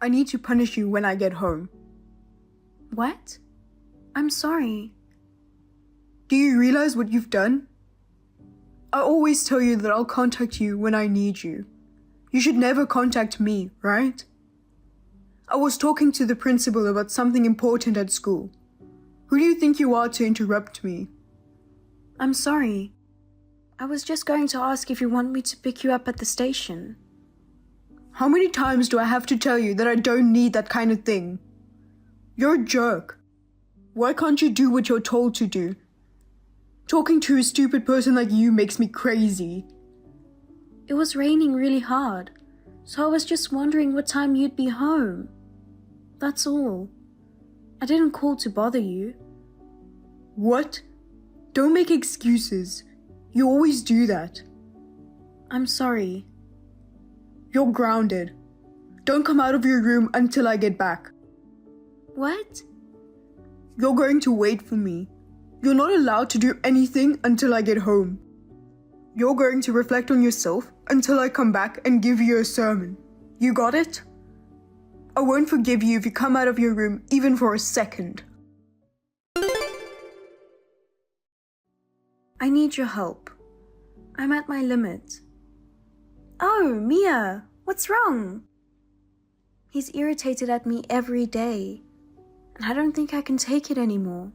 I need to punish you when I get home. What? I'm sorry. Do you realize what you've done? I always tell you that I'll contact you when I need you. You should never contact me, right? I was talking to the principal about something important at school. Who do you think you are to interrupt me? I'm sorry. I was just going to ask if you want me to pick you up at the station. How many times do I have to tell you that I don't need that kind of thing? You're a jerk. Why can't you do what you're told to do? Talking to a stupid person like you makes me crazy. It was raining really hard, so I was just wondering what time you'd be home. That's all. I didn't call to bother you. What? Don't make excuses. You always do that. I'm sorry. You're grounded. Don't come out of your room until I get back. What? You're going to wait for me. You're not allowed to do anything until I get home. You're going to reflect on yourself until I come back and give you a sermon. You got it? I won't forgive you if you come out of your room even for a second. I need your help. I'm at my limit. Oh, Mia, what's wrong? He's irritated at me every day, and I don't think I can take it anymore.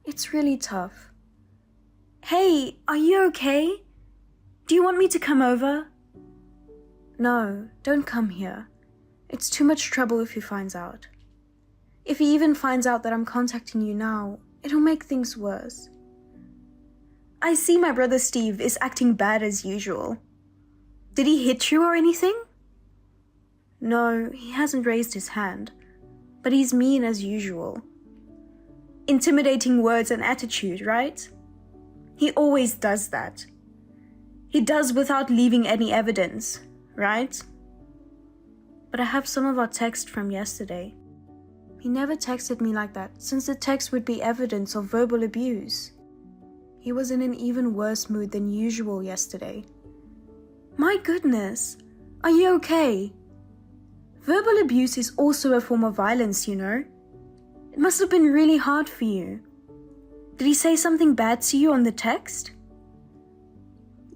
It's really tough. Hey, are you okay? Do you want me to come over? No, don't come here. It's too much trouble if he finds out. If he even finds out that I'm contacting you now, it'll make things worse. I see my brother Steve is acting bad as usual. Did he hit you or anything? No, he hasn't raised his hand, but he's mean as usual. Intimidating words and attitude, right? He always does that. He does without leaving any evidence, right? But I have some of our text from yesterday. He never texted me like that, since the text would be evidence of verbal abuse. He was in an even worse mood than usual yesterday. My goodness, are you okay? Verbal abuse is also a form of violence, you know? It must have been really hard for you. Did he say something bad to you on the text?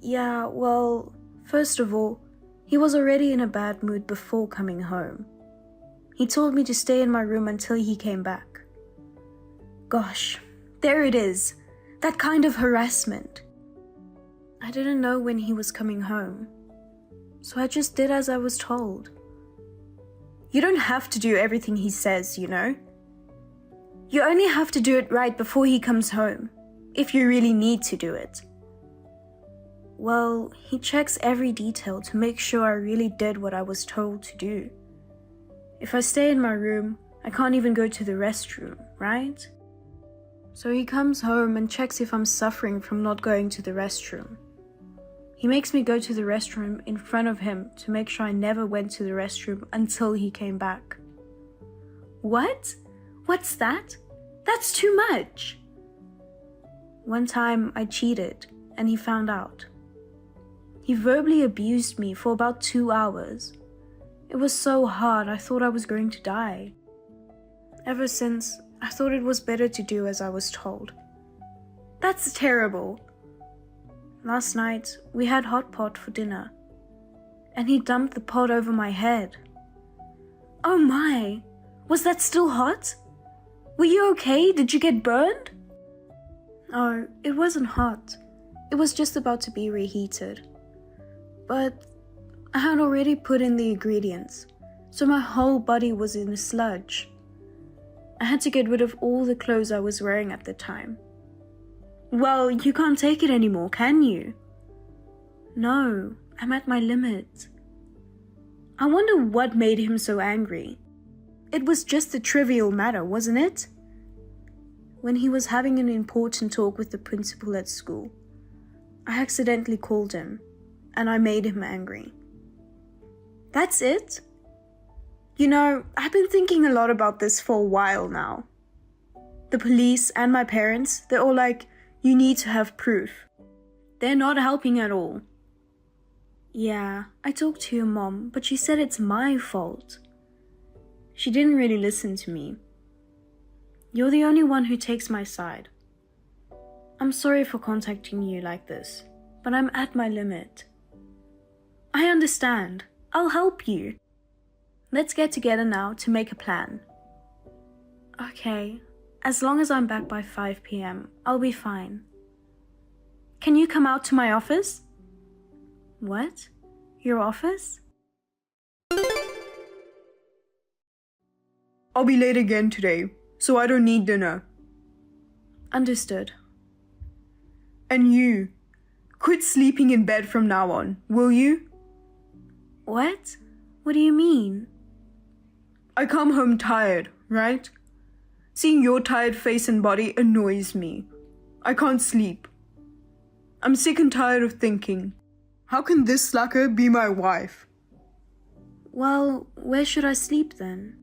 Yeah, well, first of all, he was already in a bad mood before coming home. He told me to stay in my room until he came back. Gosh, there it is. That kind of harassment. I didn't know when he was coming home, so I just did as I was told. You don't have to do everything he says, you know? You only have to do it right before he comes home, if you really need to do it. Well, he checks every detail to make sure I really did what I was told to do. If I stay in my room, I can't even go to the restroom, right? So he comes home and checks if I'm suffering from not going to the restroom. He makes me go to the restroom in front of him to make sure I never went to the restroom until he came back. What? What's that? That's too much. One time I cheated and he found out. He verbally abused me for about 2 hours. It was so hard I thought I was going to die. Ever since, I thought it was better to do as I was told. That's terrible. Last night, we had hot pot for dinner, and he dumped the pot over my head. Oh my, was that still hot? Were you okay? Did you get burned? Oh, it wasn't hot. It was just about to be reheated. But I had already put in the ingredients, so my whole body was in a sludge. I had to get rid of all the clothes I was wearing at the time. Well, you can't take it anymore, can you? No, I'm at my limit. I wonder what made him so angry. It was just a trivial matter, wasn't it? When he was having an important talk with the principal at school, I accidentally called him, and I made him angry. That's it? You know, I've been thinking a lot about this for a while now. The police and my parents, they're all like, you need to have proof. They're not helping at all. Yeah, I talked to your mom, but she said it's my fault. She didn't really listen to me. You're the only one who takes my side. I'm sorry for contacting you like this, but I'm at my limit. I understand. I'll help you. Let's get together now to make a plan. Okay, as long as I'm back by 5 p.m., I'll be fine. Can you come out to my office? What? Your office? I'll be late again today, so I don't need dinner. Understood. And you, quit sleeping in bed from now on, will you? What? What do you mean? I come home tired, right? Seeing your tired face and body annoys me. I can't sleep. I'm sick and tired of thinking, how can this slacker be my wife? Well, where should I sleep then?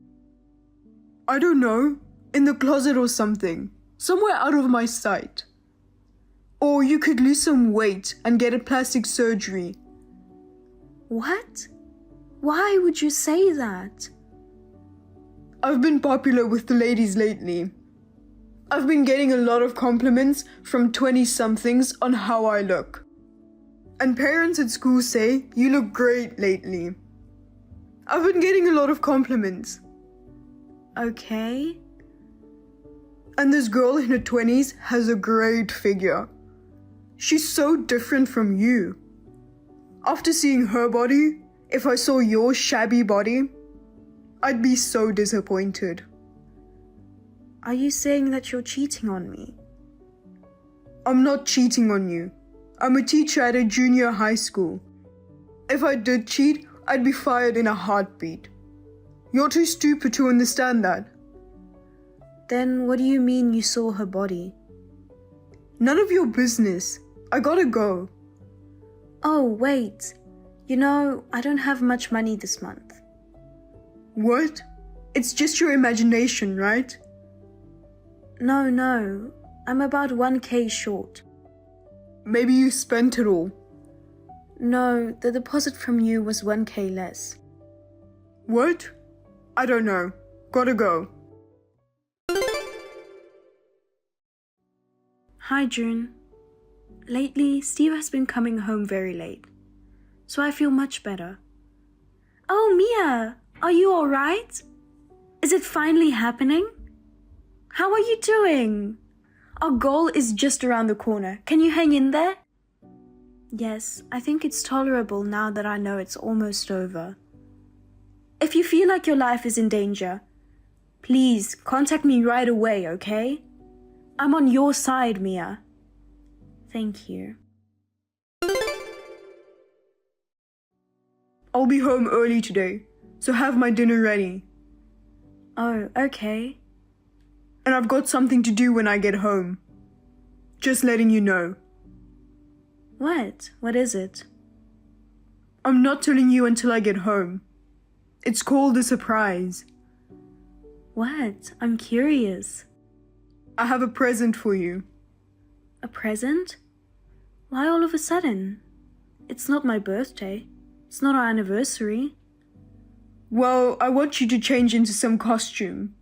I don't know, in the closet or something, somewhere out of my sight. Or you could lose some weight and get a plastic surgery. What? Why would you say that? I've been popular with the ladies lately. I've been getting a lot of compliments from 20-somethings on how I look. And parents at school say, you look great lately. I've been getting a lot of compliments. Okay. And this girl in her 20s has a great figure. She's so different from you. After seeing her body, if I saw your shabby body, I'd be so disappointed. Are you saying that you're cheating on me? I'm not cheating on you. I'm a teacher at a junior high school. If I did cheat, I'd be fired in a heartbeat. You're too stupid to understand that. Then what do you mean you saw her body? None of your business. I gotta go. Oh, wait. You know, I don't have much money this month. What? It's just your imagination, right? No. I'm about 1K short. Maybe you spent it all. No, the deposit from you was 1K less. What? I don't know. Gotta go. Hi, June. Lately, Steve has been coming home very late, so I feel much better. Oh, Mia, are you alright? Is it finally happening? How are you doing? Our goal is just around the corner. Can you hang in there? Yes, I think it's tolerable now that I know it's almost over. If you feel like your life is in danger, please contact me right away, okay? I'm on your side, Mia. Thank you. I'll be home early today, so have my dinner ready. Oh, okay. And I've got something to do when I get home. Just letting you know. What? What is it? I'm not telling you until I get home. It's called a surprise. What? I'm curious. I have a present for you. A present? Why all of a sudden? It's not my birthday. It's not our anniversary. Well, I want you to change into some costume.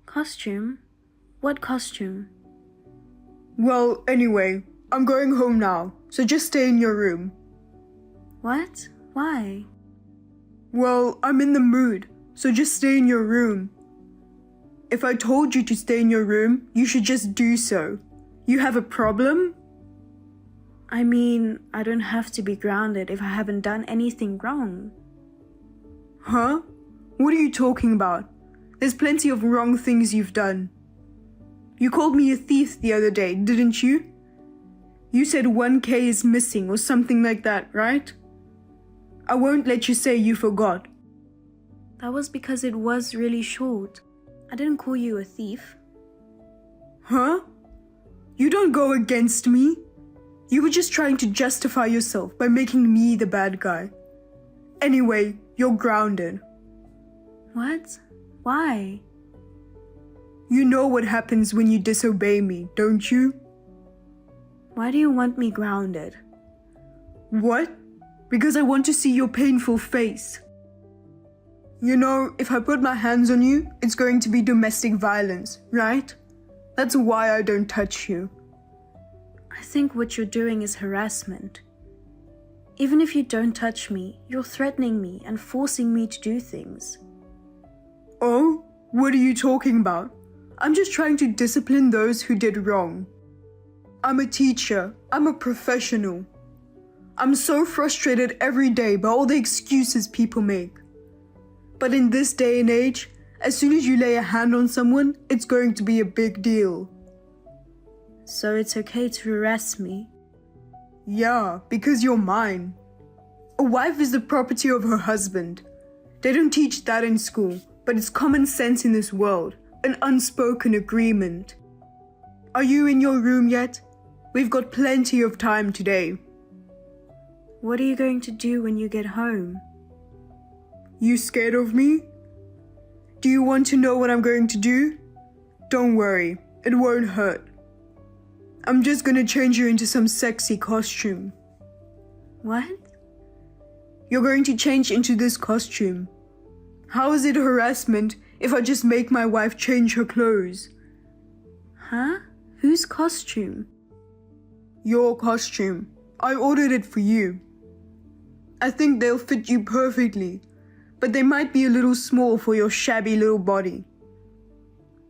Costume? What costume? Well, anyway, I'm going home now, so just stay in your room. What? Why? Well, I'm in the mood, so just stay in your room. If I told you to stay in your room, you should just do so. You have a problem? I mean, I don't have to be grounded if I haven't done anything wrong. Huh? What are you talking about? There's plenty of wrong things you've done. You called me a thief the other day, didn't you? You said 1K is missing or something like that, right? I won't let you say you forgot. That was because it was really short. I didn't call you a thief. Huh? You don't go against me. You were just trying to justify yourself by making me the bad guy. Anyway, you're grounded. What? Why? You know what happens when you disobey me, don't you? Why do you want me grounded? What? Because I want to see your painful face. You know, if I put my hands on you, it's going to be domestic violence, right? That's why I don't touch you. I think what you're doing is harassment. Even if you don't touch me, you're threatening me and forcing me to do things. Oh, what are you talking about? I'm just trying to discipline those who did wrong. I'm a teacher. I'm a professional. I'm so frustrated every day by all the excuses people make. But in this day and age, as soon as you lay a hand on someone, it's going to be a big deal. So it's okay to harass me? Yeah, because you're mine. A wife is the property of her husband. They don't teach that in school, but it's common sense in this world, an unspoken agreement. Are you in your room yet? We've got plenty of time today. What are you going to do when you get home? You scared of me? Do you want to know what I'm going to do? Don't worry, it won't hurt. I'm just gonna change you into some sexy costume. What? You're going to change into this costume. How is it harassment if I just make my wife change her clothes? Huh? Whose costume? Your costume. I ordered it for you. I think they'll fit you perfectly, but they might be a little small for your shabby little body.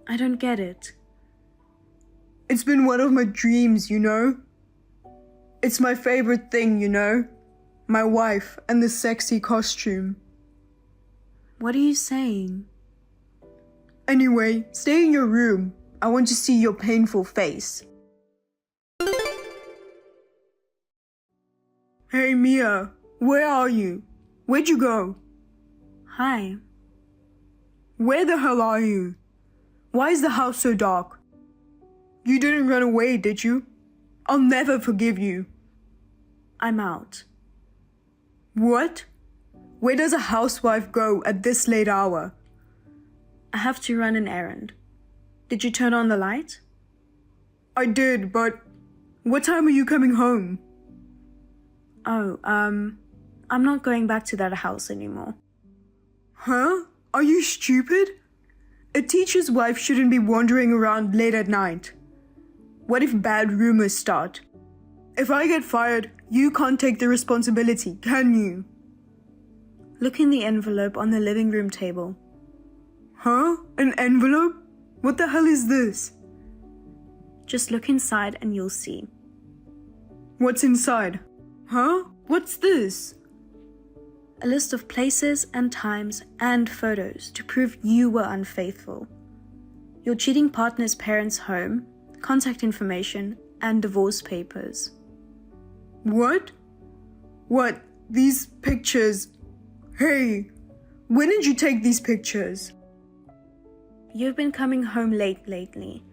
I don't get it. It's been one of my dreams, you know? It's my favorite thing, you know? My wife and the sexy costume. What are you saying? Anyway, stay in your room. I want to see your painful face. Hey Mia, where are you? Where'd you go? Hi. Where the hell are you? Why is the house so dark? You didn't run away, did you? I'll never forgive you. I'm out. What? Where does a housewife go at this late hour? I have to run an errand. Did you turn on the light? I did, but what time are you coming home? Oh, I'm not going back to that house anymore. Huh? Are you stupid? A teacher's wife shouldn't be wandering around late at night. What if bad rumors start? If I get fired, you can't take the responsibility, can you? Look in the envelope on the living room table. Huh? An envelope? What the hell is this? Just look inside and you'll see. What's inside? Huh? What's this? A list of places and times and photos to prove you were unfaithful. Your cheating partner's parents' home, contact information, and divorce papers. What? What? These pictures? Hey, when did you take these pictures? You've been coming home late lately,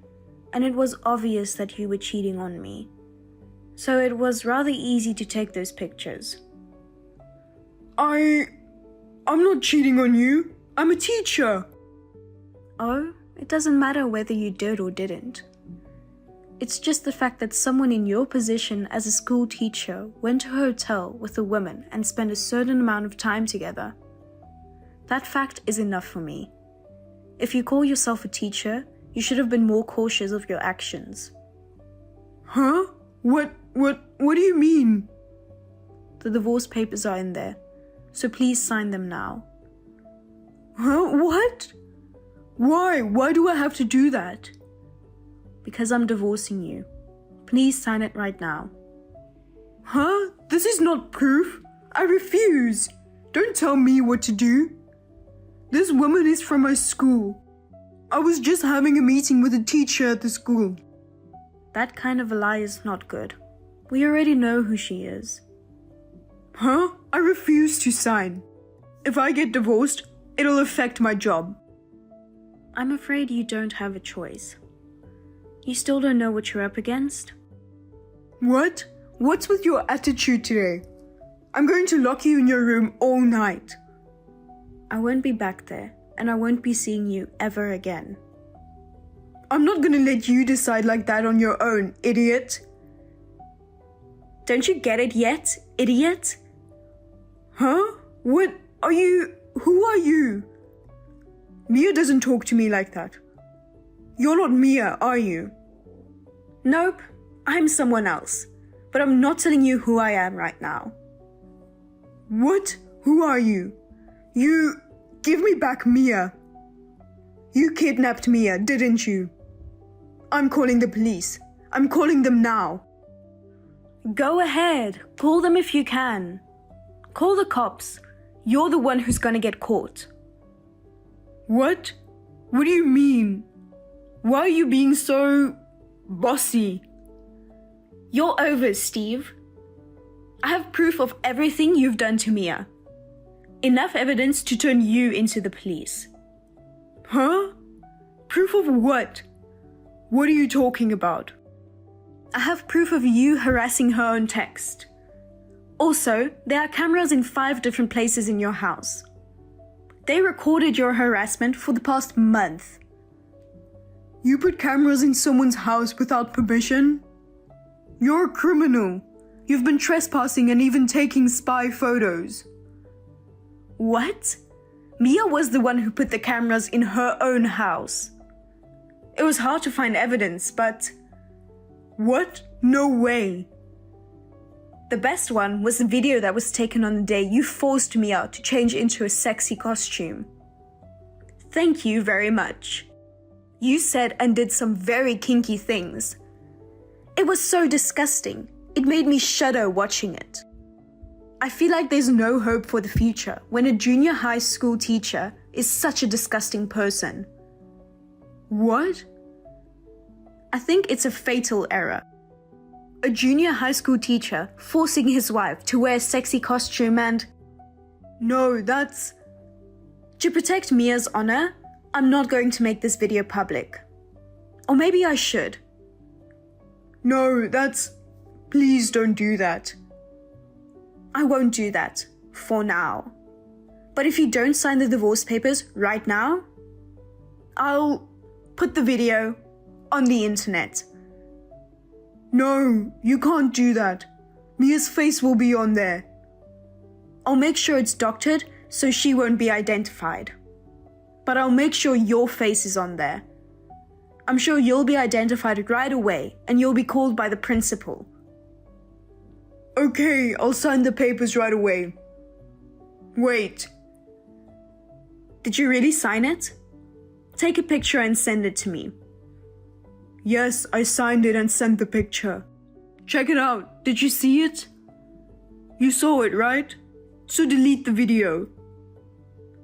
and it was obvious that you were cheating on me. So it was rather easy to take those pictures. I'm not cheating on you. I'm a teacher. Oh, it doesn't matter whether you did or didn't. It's just the fact that someone in your position as a school teacher went to a hotel with a woman and spent a certain amount of time together. That fact is enough for me. If you call yourself a teacher, you should have been more cautious of your actions. Huh? What do you mean? The divorce papers are in there, so please sign them now. Huh? What? Why? Why do I have to do that? Because I'm divorcing you. Please sign it right now. Huh? This is not proof. I refuse. Don't tell me what to do. This woman is from my school. I was just having a meeting with a teacher at the school. That kind of a lie is not good. We already know who she is. Huh? I refuse to sign. If I get divorced, it'll affect my job. I'm afraid you don't have a choice. You still don't know what you're up against? What? What's with your attitude today? I'm going to lock you in your room all night. I won't be back there, and I won't be seeing you ever again. I'm not gonna let you decide like that on your own, idiot. Don't you get it yet, idiot? Huh? What are you? Who are you? Mia doesn't talk to me like that. You're not Mia, are you? Nope, I'm someone else. But I'm not telling you who I am right now. What? Who are you? You... Give me back Mia. You kidnapped Mia, didn't you? I'm calling the police. I'm calling them now. Go ahead, call them if you can. Call the cops. You're the one who's gonna get caught. What? What do you mean? Why are you being so... bossy? You're over, Steve. I have proof of everything you've done to Mia. Enough evidence to turn you into the police. Huh? Proof of what? What are you talking about? I have proof of you harassing her on text. Also, there are cameras in 5 different places in your house. They recorded your harassment for the past month. You put cameras in someone's house without permission? You're a criminal. You've been trespassing and even taking spy photos. What? Mia was the one who put the cameras in her own house. It was hard to find evidence, but... What? No way. The best one was the video that was taken on the day you forced Mia to change into a sexy costume. Thank you very much. You said and did some very kinky things. It was so disgusting. It made me shudder watching it. I feel like there's no hope for the future when a junior high school teacher is such a disgusting person. What? I think it's a fatal error. A junior high school teacher forcing his wife to wear a sexy costume and... No, that's... To protect Mia's honor, I'm not going to make this video public. Or maybe I should. No, that's... Please don't do that. I won't do that, for now. But if you don't sign the divorce papers right now, I'll put the video on the internet. No, you can't do that. Mia's face will be on there. I'll make sure it's doctored so she won't be identified. But I'll make sure your face is on there. I'm sure you'll be identified right away and you'll be called by the principal. Okay, I'll sign the papers right away. Wait. Did you really sign it? Take a picture and send it to me. Yes, I signed it and sent the picture. Check it out. Did you see it? You saw it, right? So delete the video.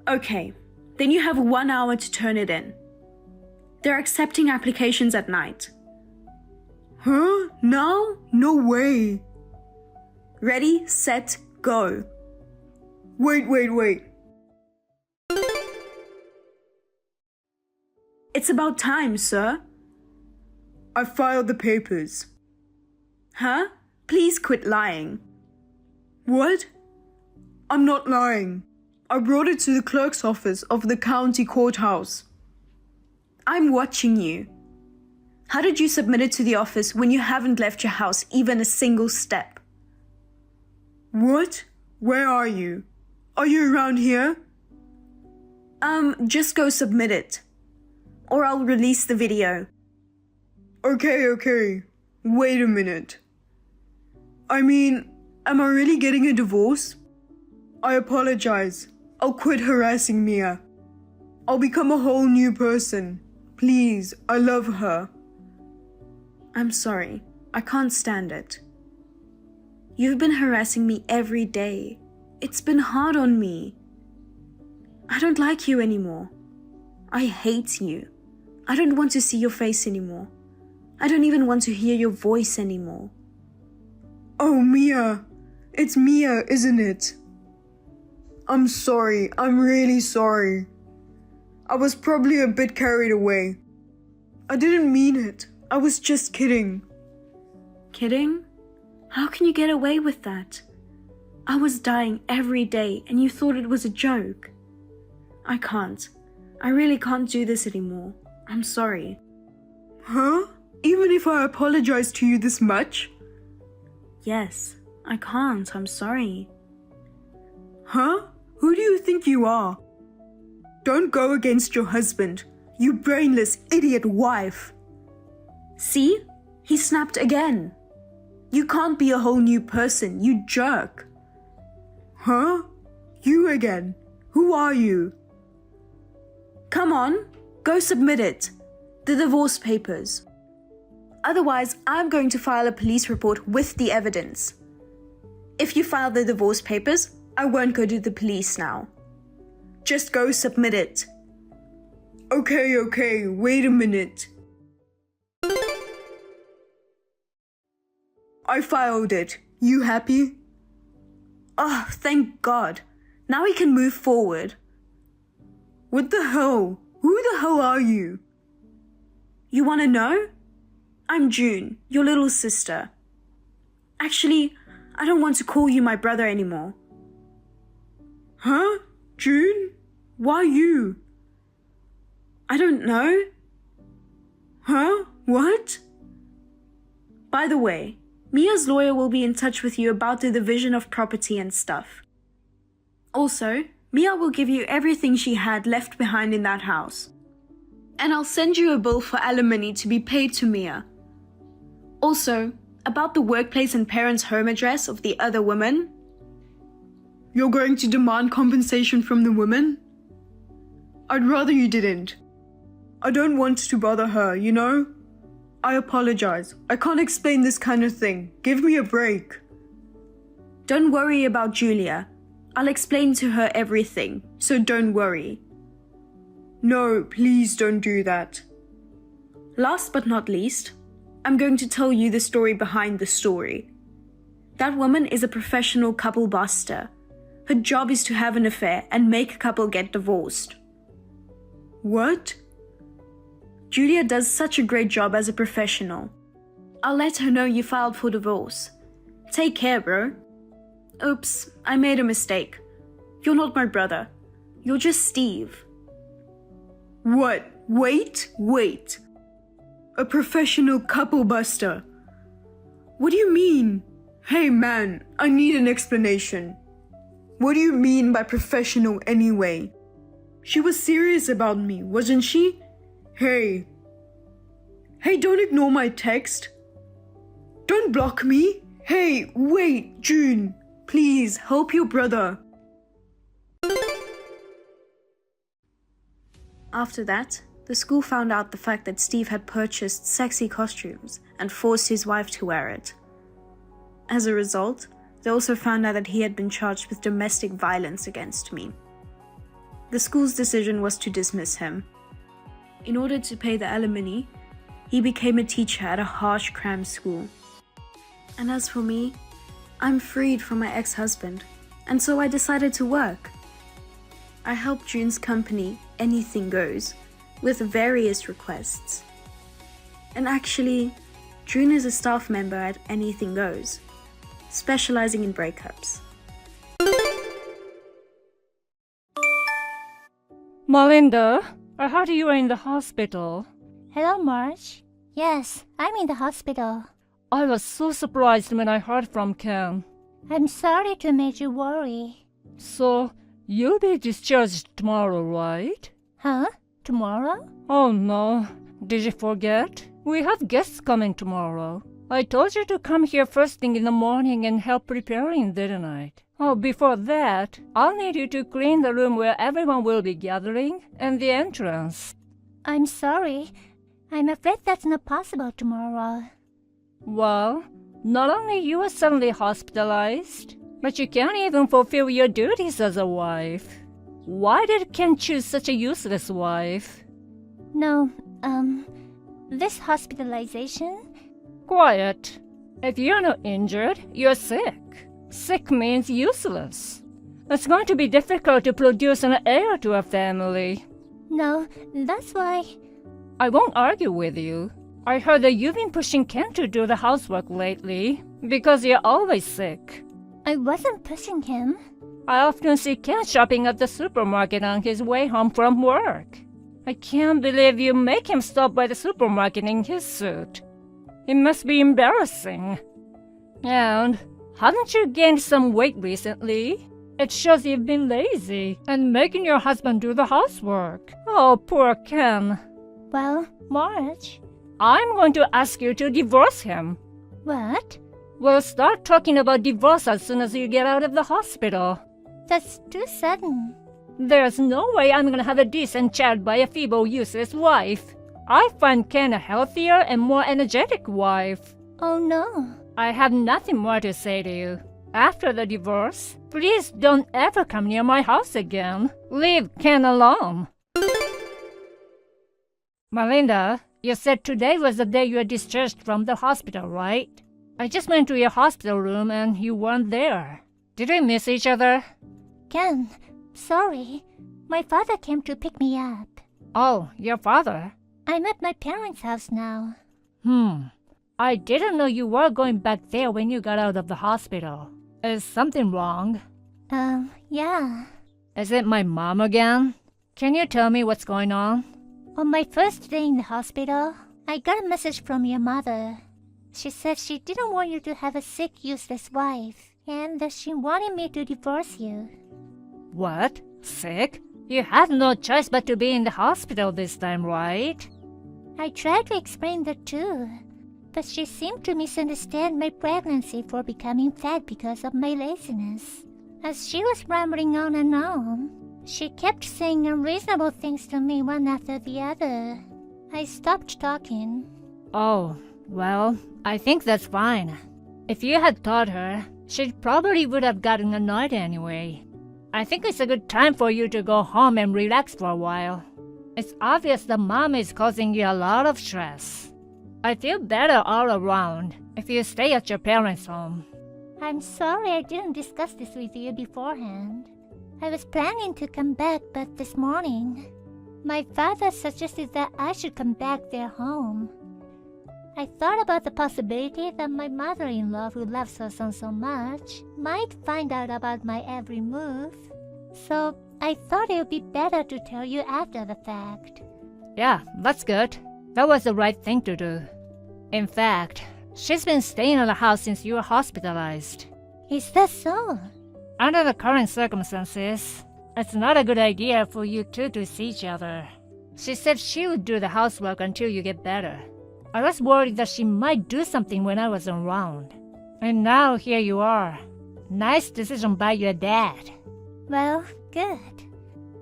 Okay, then you have 1 hour to turn it in. They're accepting applications at night. Huh? Now? No way. Ready, set, go. Wait. It's about time, sir. I filed the papers. Huh? Please quit lying. What? I'm not lying. I brought it to the clerk's office of the county courthouse. I'm watching you. How did you submit it to the office when you haven't left your house even a single step? What? Where are you? Are you around here? Just go submit it. Or I'll release the video. Okay. Wait a minute. I mean, am I really getting a divorce? I apologize. I'll quit harassing Mia. I'll become a whole new person. Please, I love her. I'm sorry. I can't stand it. You've been harassing me every day. It's been hard on me. I don't like you anymore. I hate you. I don't want to see your face anymore. I don't even want to hear your voice anymore. Oh, Mia. It's Mia, isn't it? I'm sorry. I'm really sorry. I was probably a bit carried away. I didn't mean it. I was just kidding. Kidding? How can you get away with that? I was dying every day and you thought it was a joke. I can't. I really can't do this anymore. I'm sorry. Huh? Even if I apologize to you this much? Yes, I can't. I'm sorry. Huh? Who do you think you are? Don't go against your husband, you brainless idiot wife. See? He snapped again. You can't be a whole new person, you jerk. Huh? You again? Who are you? Come on, go submit it. The divorce papers. Otherwise, I'm going to file a police report with the evidence. If you file the divorce papers, I won't go to the police now. Just go submit it. Okay, wait a minute. I filed it. You happy? Oh, thank God. Now we can move forward. What the hell? Who the hell are you? You want to know? I'm June, your little sister. Actually, I don't want to call you my brother anymore. Huh? June? Why you? I don't know. Huh? What? By the way, Mia's lawyer will be in touch with you about the division of property and stuff. Also, Mia will give you everything she had left behind in that house. And I'll send you a bill for alimony to be paid to Mia. Also, about the workplace and parents' home address of the other woman. You're going to demand compensation from the woman? I'd rather you didn't. I don't want to bother her, you know? I apologize. I can't explain this kind of thing. Give me a break. Don't worry about Julia. I'll explain to her everything, so don't worry. No, please don't do that. Last but not least, I'm going to tell you the story behind the story. That woman is a professional couple buster. Her job is to have an affair and make a couple get divorced. What? Julia does such a great job as a professional. I'll let her know you filed for divorce. Take care, bro. Oops, I made a mistake. You're not my brother. You're just Steve. What? Wait. A professional couple buster. What do you mean? Hey man, I need an explanation. What do you mean by professional anyway? She was serious about me, wasn't she? Hey, don't ignore my text. Don't block me. Hey, wait, June. Please, help your brother. After that, the school found out the fact that Steve had purchased sexy costumes and forced his wife to wear it. As a result, they also found out that he had been charged with domestic violence against me. The school's decision was to dismiss him. In order to pay the alimony, he became a teacher at a harsh cram school. And as for me, I'm freed from my ex-husband, and so I decided to work. I helped June's company, Anything Goes, with various requests. And actually, June is a staff member at Anything Goes, specializing in breakups. Melinda, I heard you were in the hospital. Hello, Marge. Yes, I'm in the hospital. I was so surprised when I heard from Ken. I'm sorry to make you worry. So, you'll be discharged tomorrow, right? Huh? Tomorrow? Oh no, did you forget? We have guests coming tomorrow. I told you to come here first thing in the morning and help preparing, didn't I? Oh, before that, I'll need you to clean the room where everyone will be gathering and the entrance. I'm sorry. I'm afraid that's not possible tomorrow. Well, not only you are suddenly hospitalized, but you can't even fulfill your duties as a wife. Why did Ken choose such a useless wife? No, this hospitalization? Quiet. If you're not injured, you're sick. Sick means useless. It's going to be difficult to produce an heir to a family. No, that's why. I won't argue with you. I heard that you've been pushing Ken to do the housework lately because you're always sick. I wasn't pushing him. I often see Ken shopping at the supermarket on his way home from work. I can't believe you make him stop by the supermarket in his suit. It must be embarrassing. And haven't you gained some weight recently? It shows you've been lazy and making your husband do the housework. Oh, poor Ken. Well, Marge. I'm going to ask you to divorce him. What? We'll start talking about divorce as soon as you get out of the hospital. That's too sudden. There's no way I'm gonna have a decent child by a feeble, useless wife. I find Ken a healthier and more energetic wife. Oh no. I have nothing more to say to you. After the divorce, please don't ever come near my house again. Leave Ken alone. Melinda, you said today was the day you were discharged from the hospital, right? I just went to your hospital room and you weren't there. Did we miss each other? Ken, sorry. My father came to pick me up. Oh, your father? I'm at my parents' house now. I didn't know you were going back there when you got out of the hospital. Is something wrong? Yeah. Is it my mom again? Can you tell me what's going on? On my first day in the hospital, I got a message from your mother. She said she didn't want you to have a sick, useless wife, and that she wanted me to divorce you. What? Sick? You had no choice but to be in the hospital this time, right? I tried to explain that too, but she seemed to misunderstand my pregnancy for becoming fat because of my laziness. As she was rambling on and on, she kept saying unreasonable things to me one after the other. I stopped talking. Oh, well, I think that's fine. If you had taught her, she probably would have gotten annoyed anyway. I think it's a good time for you to go home and relax for a while. It's obvious that mom is causing you a lot of stress. I feel better all around if you stay at your parents' home. I'm sorry I didn't discuss this with you beforehand. I was planning to come back, but this morning, my father suggested that I should come back their home. I thought about the possibility that my mother-in-law, who loves her son so much, might find out about my every move. So I thought it would be better to tell you after the fact. Yeah, that's good. That was the right thing to do. In fact, she's been staying in the house since you were hospitalized. Is that so? Under the current circumstances, it's not a good idea for you two to see each other. She said she would do the housework until you get better. I was worried that she might do something when I wasn't around. And now here you are. Nice decision by your dad. Well, good.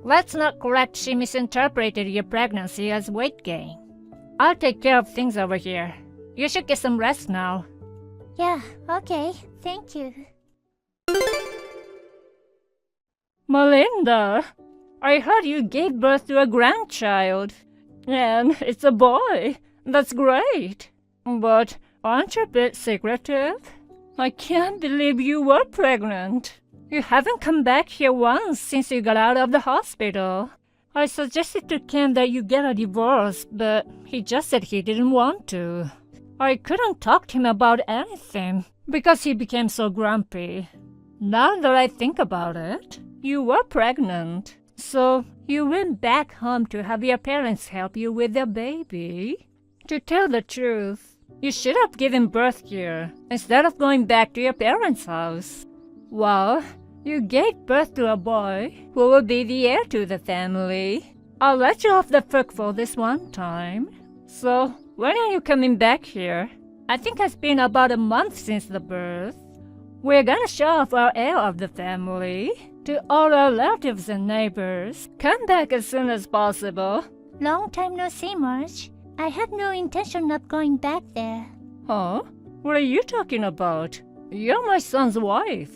Let's not correct she misinterpreted your pregnancy as weight gain. I'll take care of things over here. You should get some rest now. Yeah, okay, thank you. Melinda, I heard you gave birth to a grandchild. And it's a boy. That's great. But aren't you a bit secretive? I can't believe you were pregnant. You haven't come back here once since you got out of the hospital. I suggested to Ken that you get a divorce, but he just said he didn't want to. I couldn't talk to him about anything because he became so grumpy. Now that I think about it, you were pregnant. So you went back home to have your parents help you with their baby. To tell the truth, you should have given birth here instead of going back to your parents' house. Well, you gave birth to a boy who will be the heir to the family. I'll let you off the hook for this one time. So, when are you coming back here? I think it's been about a month since the birth. We're gonna show off our heir of the family to all our relatives and neighbors. Come back as soon as possible. Long time no see, Marge. I had no intention of going back there. Huh? What are you talking about? You're my son's wife.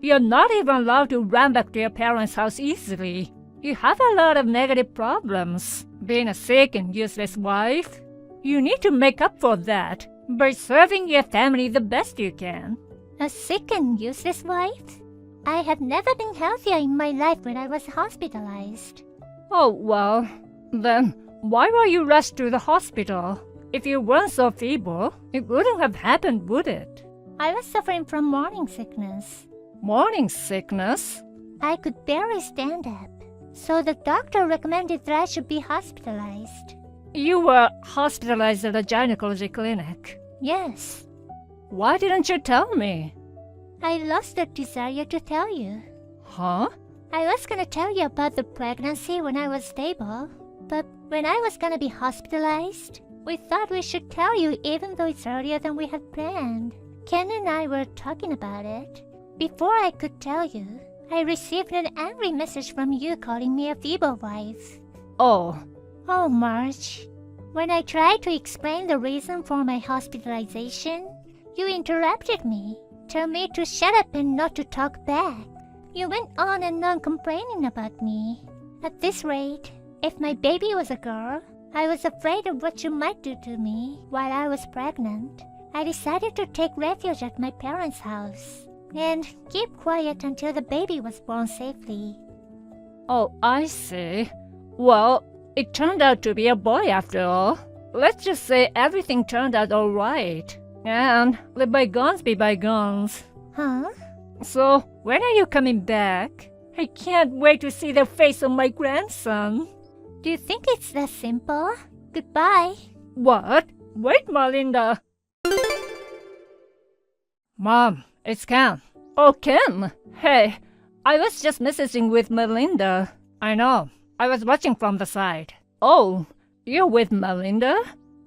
You're not even allowed to run back to your parents' house easily. You have a lot of negative problems. Being a sick and useless wife. You need to make up for that by serving your family the best you can. A sick and useless wife? I have never been healthier in my life when I was hospitalized. Oh, well, then why were you rushed to the hospital? If you weren't so feeble, it wouldn't have happened, would it? I was suffering from morning sickness. Morning sickness? I could barely stand up, so the doctor recommended that I should be hospitalized. You were hospitalized at a gynecology clinic. Yes. Why didn't you tell me? I lost the desire to tell you. Huh? I was gonna tell you about the pregnancy when I was stable, but when I was gonna be hospitalized, we thought we should tell you even though it's earlier than we had planned. Ken and I were talking about it. Before I could tell you, I received an angry message from you calling me a feeble wife. Oh, Oh, Marge. When I tried to explain the reason for my hospitalization, you interrupted me, told me to shut up and not to talk back. You went on and on complaining about me. At this rate, if my baby was a girl, I was afraid of what you might do to me while I was pregnant. I decided to take refuge at my parents' house and keep quiet until the baby was born safely. oh, I see. Well, it turned out to be a boy after all. Let's just say everything turned out all right. And let bygones be bygones. Huh? So, when are you coming back? I can't wait to see the face of my grandson. Do you think it's that simple? Goodbye. What? Wait, Melinda. Mom, it's Ken. Oh, Ken. Hey, I was just messaging with Melinda. I know. I was watching from the side. Oh, you're with Melinda?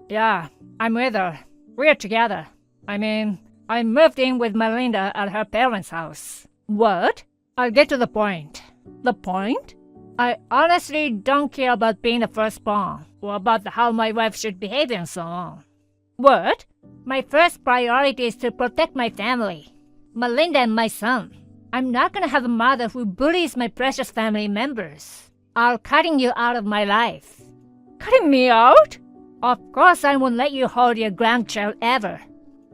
Yeah, I'm with her. We're together. I moved in with Melinda at her parents' house. What? I'll get to the point. The point? I honestly don't care about being the firstborn, or about how my wife should behave and so on. What? My first priority is to protect my family. Melinda and my son. I'm not gonna have a mother who bullies my precious family members. I'm cutting you out of my life. Cutting me out? Of course I won't let you hold your grandchild ever.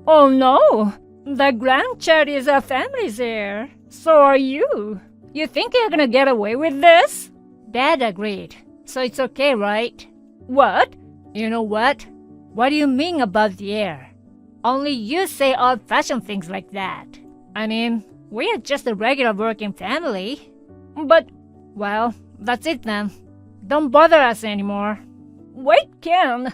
Oh no! The grandchild is our family's heir. So are you. You think you're gonna get away with this? Dad agreed. So it's okay, right? What? You know what? What do you mean about the heir? Only you say old-fashioned things like that. We are just a regular working family. But, well, that's it then. Don't bother us anymore. Wait, Ken!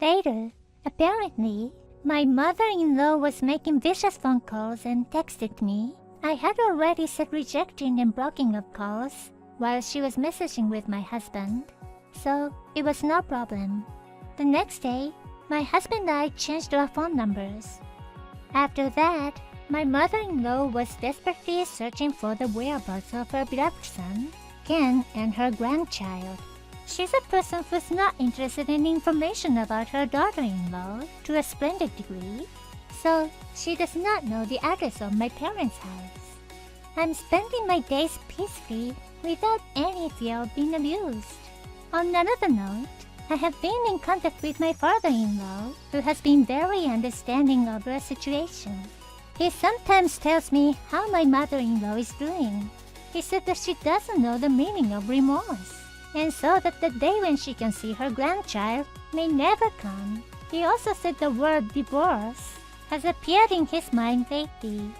Later, apparently, my mother-in-law was making vicious phone calls and texted me. I had already set rejecting and blocking of calls while she was messaging with my husband, so it was no problem. The next day, my husband and I changed our phone numbers. After that, my mother-in-law was desperately searching for the whereabouts of her beloved son, Ken, and her grandchild. She's a person who's not interested in information about her daughter-in-law to a splendid degree, so she does not know the address of my parents' house. I'm spending my days peacefully without any fear of being abused. On another note, I have been in contact with my father-in-law, who has been very understanding of the situation. He sometimes tells me how my mother-in-law is doing. He said that she doesn't know the meaning of remorse, and so that the day when she can see her grandchild may never come. He also said the word divorce has appeared in his mind lately.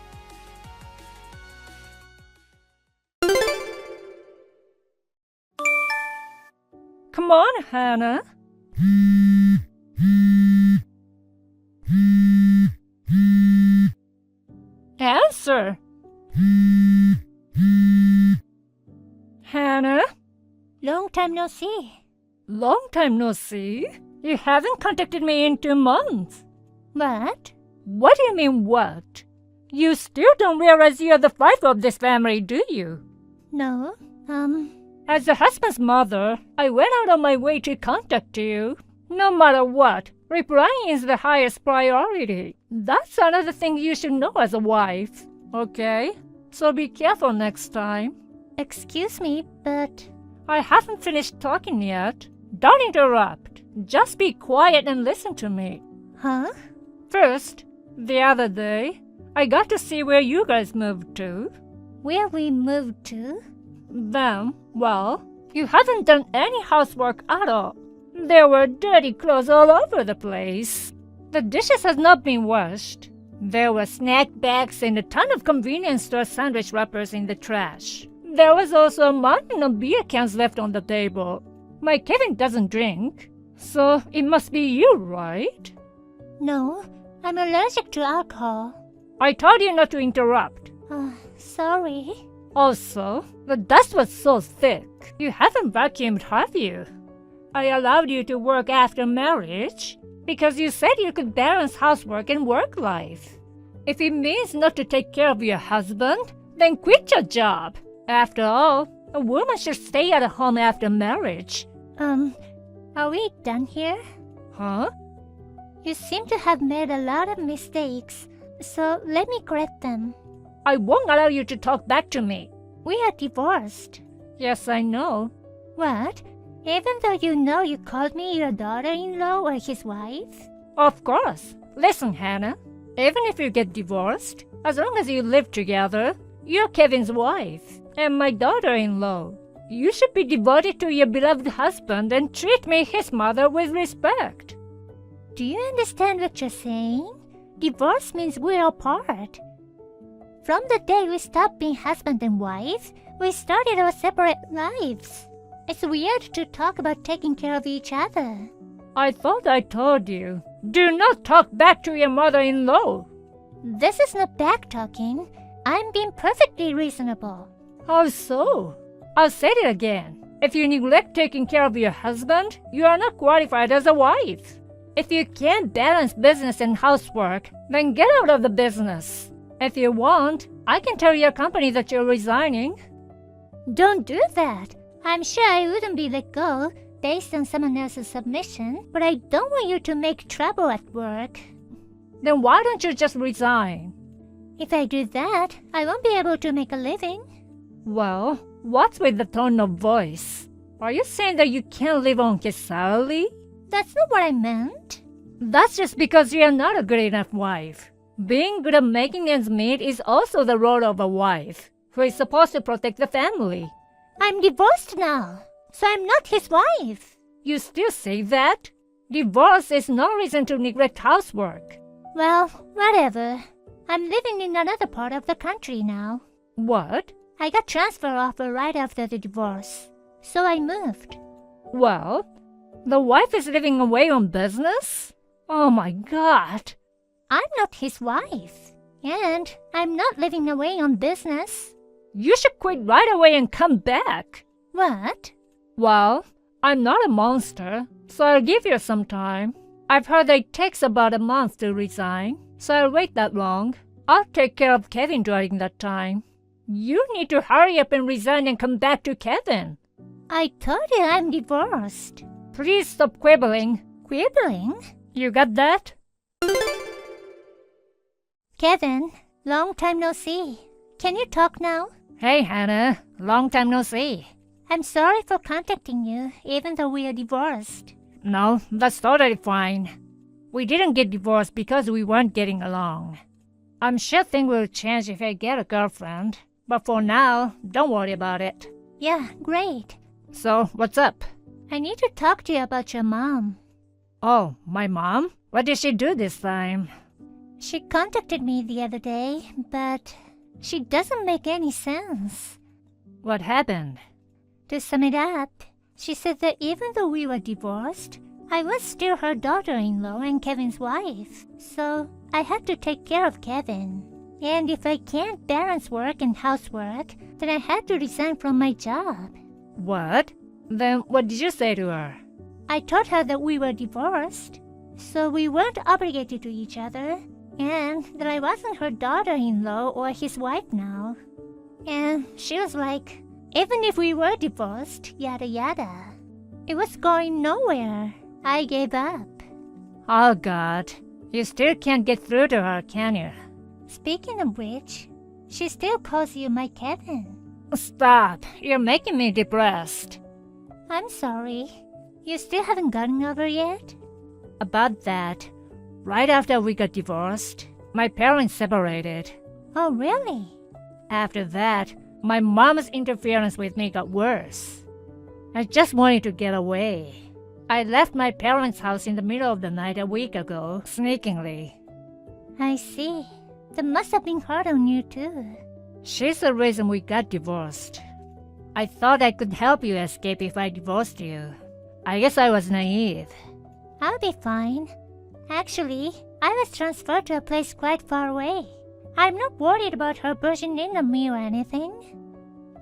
Come on, Hannah. Answer. Hannah? Long time no see. Long time no see. You haven't contacted me in 2 months. What? What do you mean, what? You still don't realize you're the wife of this family, do you? No, As the husband's mother, I went out of my way to contact you. No matter what, replying is the highest priority. That's another thing you should know as a wife, okay? So be careful next time. excuse me, but... I haven't finished talking yet. Don't interrupt. Just be quiet and listen to me. Huh? First, the other day, I got to see where you guys moved to. Where we moved to? Then, well, you haven't done any housework at all. There were dirty clothes all over the place. The dishes had not been washed. There were snack bags and a ton of convenience store sandwich wrappers in the trash. There was also a mountain of beer cans left on the table. My Kevin doesn't drink, so it must be you, right? No, I'm allergic to alcohol. I told you not to interrupt. Sorry. Also, the dust was so thick. You haven't vacuumed, have you? I allowed you to work after marriage because you said you could balance housework and work life. If it means not to take care of your husband, then quit your job. After all, a woman should stay at home after marriage. Are we done here? Huh? You seem to have made a lot of mistakes, so let me correct them. I won't allow you to talk back to me. We are divorced. Yes, I know. What? Even though you know you called me your daughter-in-law or his wife? Of course. Listen, Hannah. Even if you get divorced, as long as you live together, you're Kevin's wife and my daughter-in-law. You should be devoted to your beloved husband and treat me, his mother, with respect. Do you understand what you're saying? Divorce means we're apart. From the day we stopped being husband and wife, we started our separate lives. It's weird to talk about taking care of each other. I thought I told you. Do not talk back to your mother-in-law. This is not back-talking. I'm being perfectly reasonable. How so? I'll say it again. If you neglect taking care of your husband, you are not qualified as a wife. If you can't balance business and housework, then get out of the business. If you want, I can tell your company that you're resigning. Don't do that. I'm sure I wouldn't be let go based on someone else's submission, but I don't want you to make trouble at work. Then why don't you just resign? If I do that, I won't be able to make a living. Well, what's with the tone of voice? Are you saying that you can't live on his salary? That's not what I meant. That's just because you're not a good enough wife. Being good at making ends meet is also the role of a wife, who is supposed to protect the family. I'm divorced now, so I'm not his wife. You still say that? Divorce is no reason to neglect housework. Well, whatever. I'm living in another part of the country now. What? I got transfer offer right after the divorce, so I moved. Well, the wife is living away on business? Oh my God. I'm not his wife, and I'm not living away on business. You should quit right away and come back. What? Well, I'm not a monster, so I'll give you some time. I've heard that it takes about a month to resign, so I'll wait that long. I'll take care of Kevin during that time. You need to hurry up and resign and come back to Kevin. I told you I'm divorced. Please stop quibbling. Quibbling? You got that? Kevin, long time no see. Can you talk now? Hey, Hannah. Long time no see. I'm sorry for contacting you, even though we are divorced. No, that's totally fine. We didn't get divorced because we weren't getting along. I'm sure things will change if I get a girlfriend. But for now, don't worry about it. Yeah, great. So, what's up? I need to talk to you about your mom. Oh, my mom? What did she do this time? She contacted me the other day, but she doesn't make any sense. What happened? To sum it up, she said that even though we were divorced, I was still her daughter-in-law and Kevin's wife, so I had to take care of Kevin. And if I can't balance work and housework, then I had to resign from my job. What? Then what did you say to her? I told her that we were divorced, so we weren't obligated to each other, and that I wasn't her daughter-in-law or his wife now. And she was like, even if we were divorced, yada yada. It was going nowhere. I gave up. Oh God, you still can't get through to her, can you? Speaking of which, she still calls you my Kevin. Stop, you're making me depressed. I'm sorry. You still haven't gotten over yet? About that, right after we got divorced, my parents separated. Oh, really? After that, my mom's interference with me got worse. I just wanted to get away. I left my parents' house in the middle of the night a week ago, sneakingly. I see. That must have been hard on you too. She's the reason we got divorced. I thought I could help you escape if I divorced you. I guess I was naive. I'll be fine. Actually, I was transferred to a place quite far away. I'm not worried about her bursting into me or anything.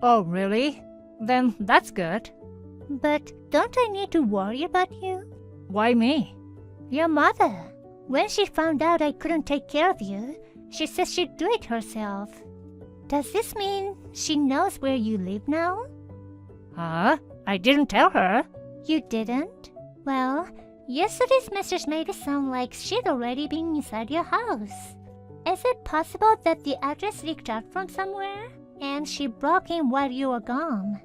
Oh, really? Then that's good. But don't I need to worry about you? Why me? Your mother. When she found out I couldn't take care of you, she said she'd do it herself. Does this mean she knows where you live now? Huh? I didn't tell her. You didn't? Well, yesterday's message made it sound like she'd already been inside your house. Is it possible that the address leaked out from somewhere and she broke in while you were gone?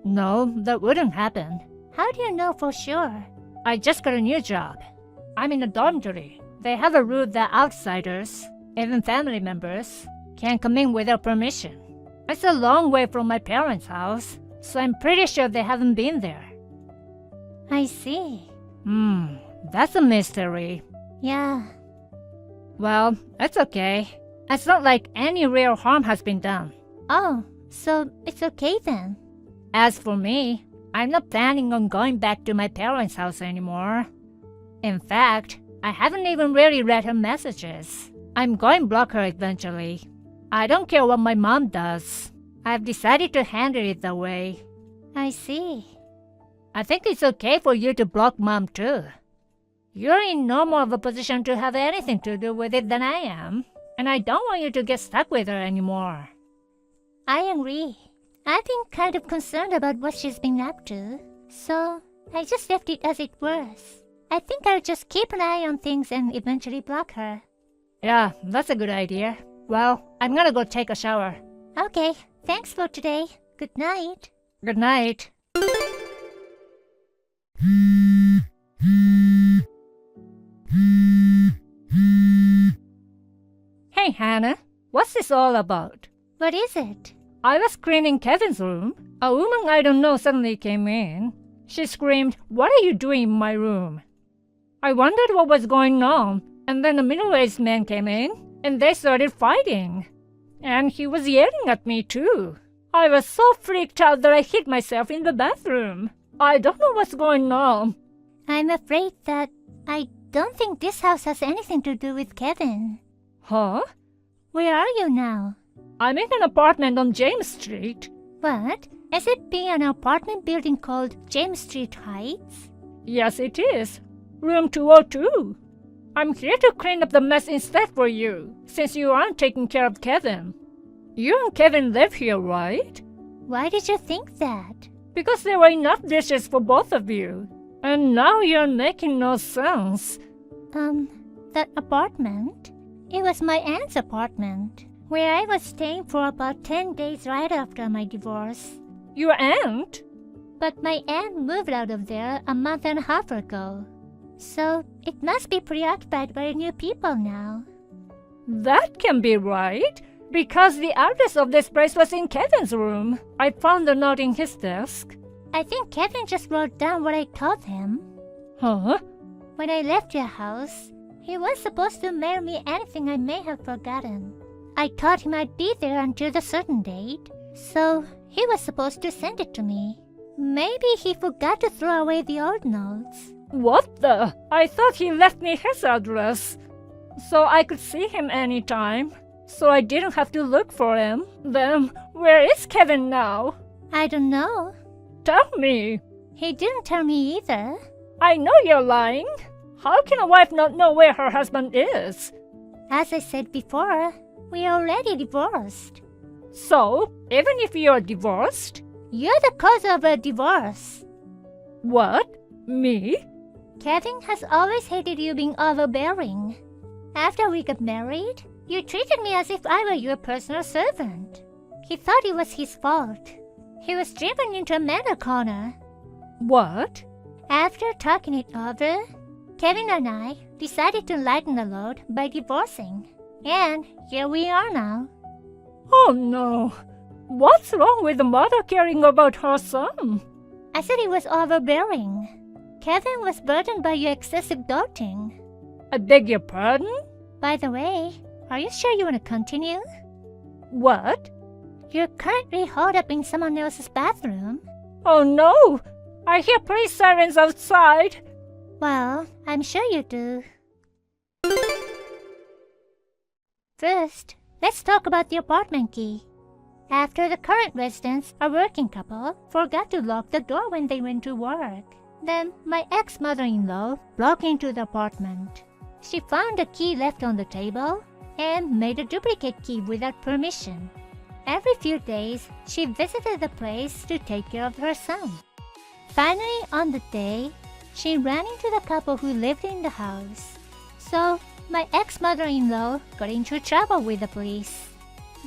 No, that wouldn't happen. How do you know for sure? I just got a new job. I'm in a dormitory. They have a rule that outsiders, even family members, can't come in without permission. It's a long way from my parents' house, so I'm pretty sure they haven't been there. I see. That's a mystery. Yeah. Well, it's okay. It's not like any real harm has been done. Oh, so it's okay then. As for me, I'm not planning on going back to my parents' house anymore. In fact, I haven't even really read her messages. I'm going to block her eventually. I don't care what my mom does. I've decided to handle it that way. I see. I think it's okay for you to block Mom too. You're in no more of a position to have anything to do with it than I am, and I don't want you to get stuck with her anymore. I agree. I've been kind of concerned about what she's been up to, so I just left it as it was. I think I'll just keep an eye on things and eventually block her. Yeah, that's a good idea. Well, I'm gonna go take a shower. Okay, thanks for today. Good night. Good night. Hey, Hannah, what's this all about? What is it? I was cleaning Kevin's room. A woman I don't know suddenly came in. She screamed, "What are you doing in my room?" I wondered what was going on, and then a middle-aged man came in, and they started fighting. And he was yelling at me too. I was so freaked out that I hid myself in the bathroom. I don't know what's going on. I'm afraid that I don't think this house has anything to do with Kevin. Huh? Where are you now? I'm in an apartment on James Street. What? Is it being an apartment building called James Street Heights? Yes, it is. Room 202. I'm here to clean up the mess instead for you, since you aren't taking care of Kevin. You and Kevin live here, right? Why did you think that? Because there were enough dishes for both of you. And now you're making no sense. That apartment? It was my aunt's apartment, where I was staying for about 10 days right after my divorce. Your aunt? But my aunt moved out of there a month and a half ago. So it must be preoccupied by new people now. That can be right, because the address of this place was in Kevin's room. I found a note in his desk. I think Kevin just wrote down what I told him. Huh? When I left your house, he was supposed to mail me anything I may have forgotten. I told him I'd be there until the certain date, so he was supposed to send it to me. Maybe he forgot to throw away the old notes. What the? I thought he left me his address, so I could see him anytime, so I didn't have to look for him. Then, where is Kevin now? I don't know. Tell me. He didn't tell me either. I know you're lying. How can a wife not know where her husband is? As I said before, we are already divorced. So, even if you're divorced? You're the cause of a divorce. What? Me? Kevin has always hated you being overbearing. After we got married, you treated me as if I were your personal servant. He thought it was his fault. He was driven into a mental corner. What? After talking it over, Kevin and I decided to lighten the load by divorcing. And here we are now. Oh no. What's wrong with the mother caring about her son? I said he was overbearing. Kevin was burdened by your excessive doting. I beg your pardon? By the way, are you sure you want to continue? What? You're currently holed up in someone else's bathroom. Oh no! I hear police sirens outside. Well, I'm sure you do. First, let's talk about the apartment key. After the current residents, a working couple, forgot to lock the door when they went to work. Then my ex-mother-in-law broke into the apartment. She found the key left on the table and made a duplicate key without permission. Every few days, she visited the place to take care of her son. Finally, on the day, she ran into the couple who lived in the house. So, my ex-mother-in-law got into trouble with the police.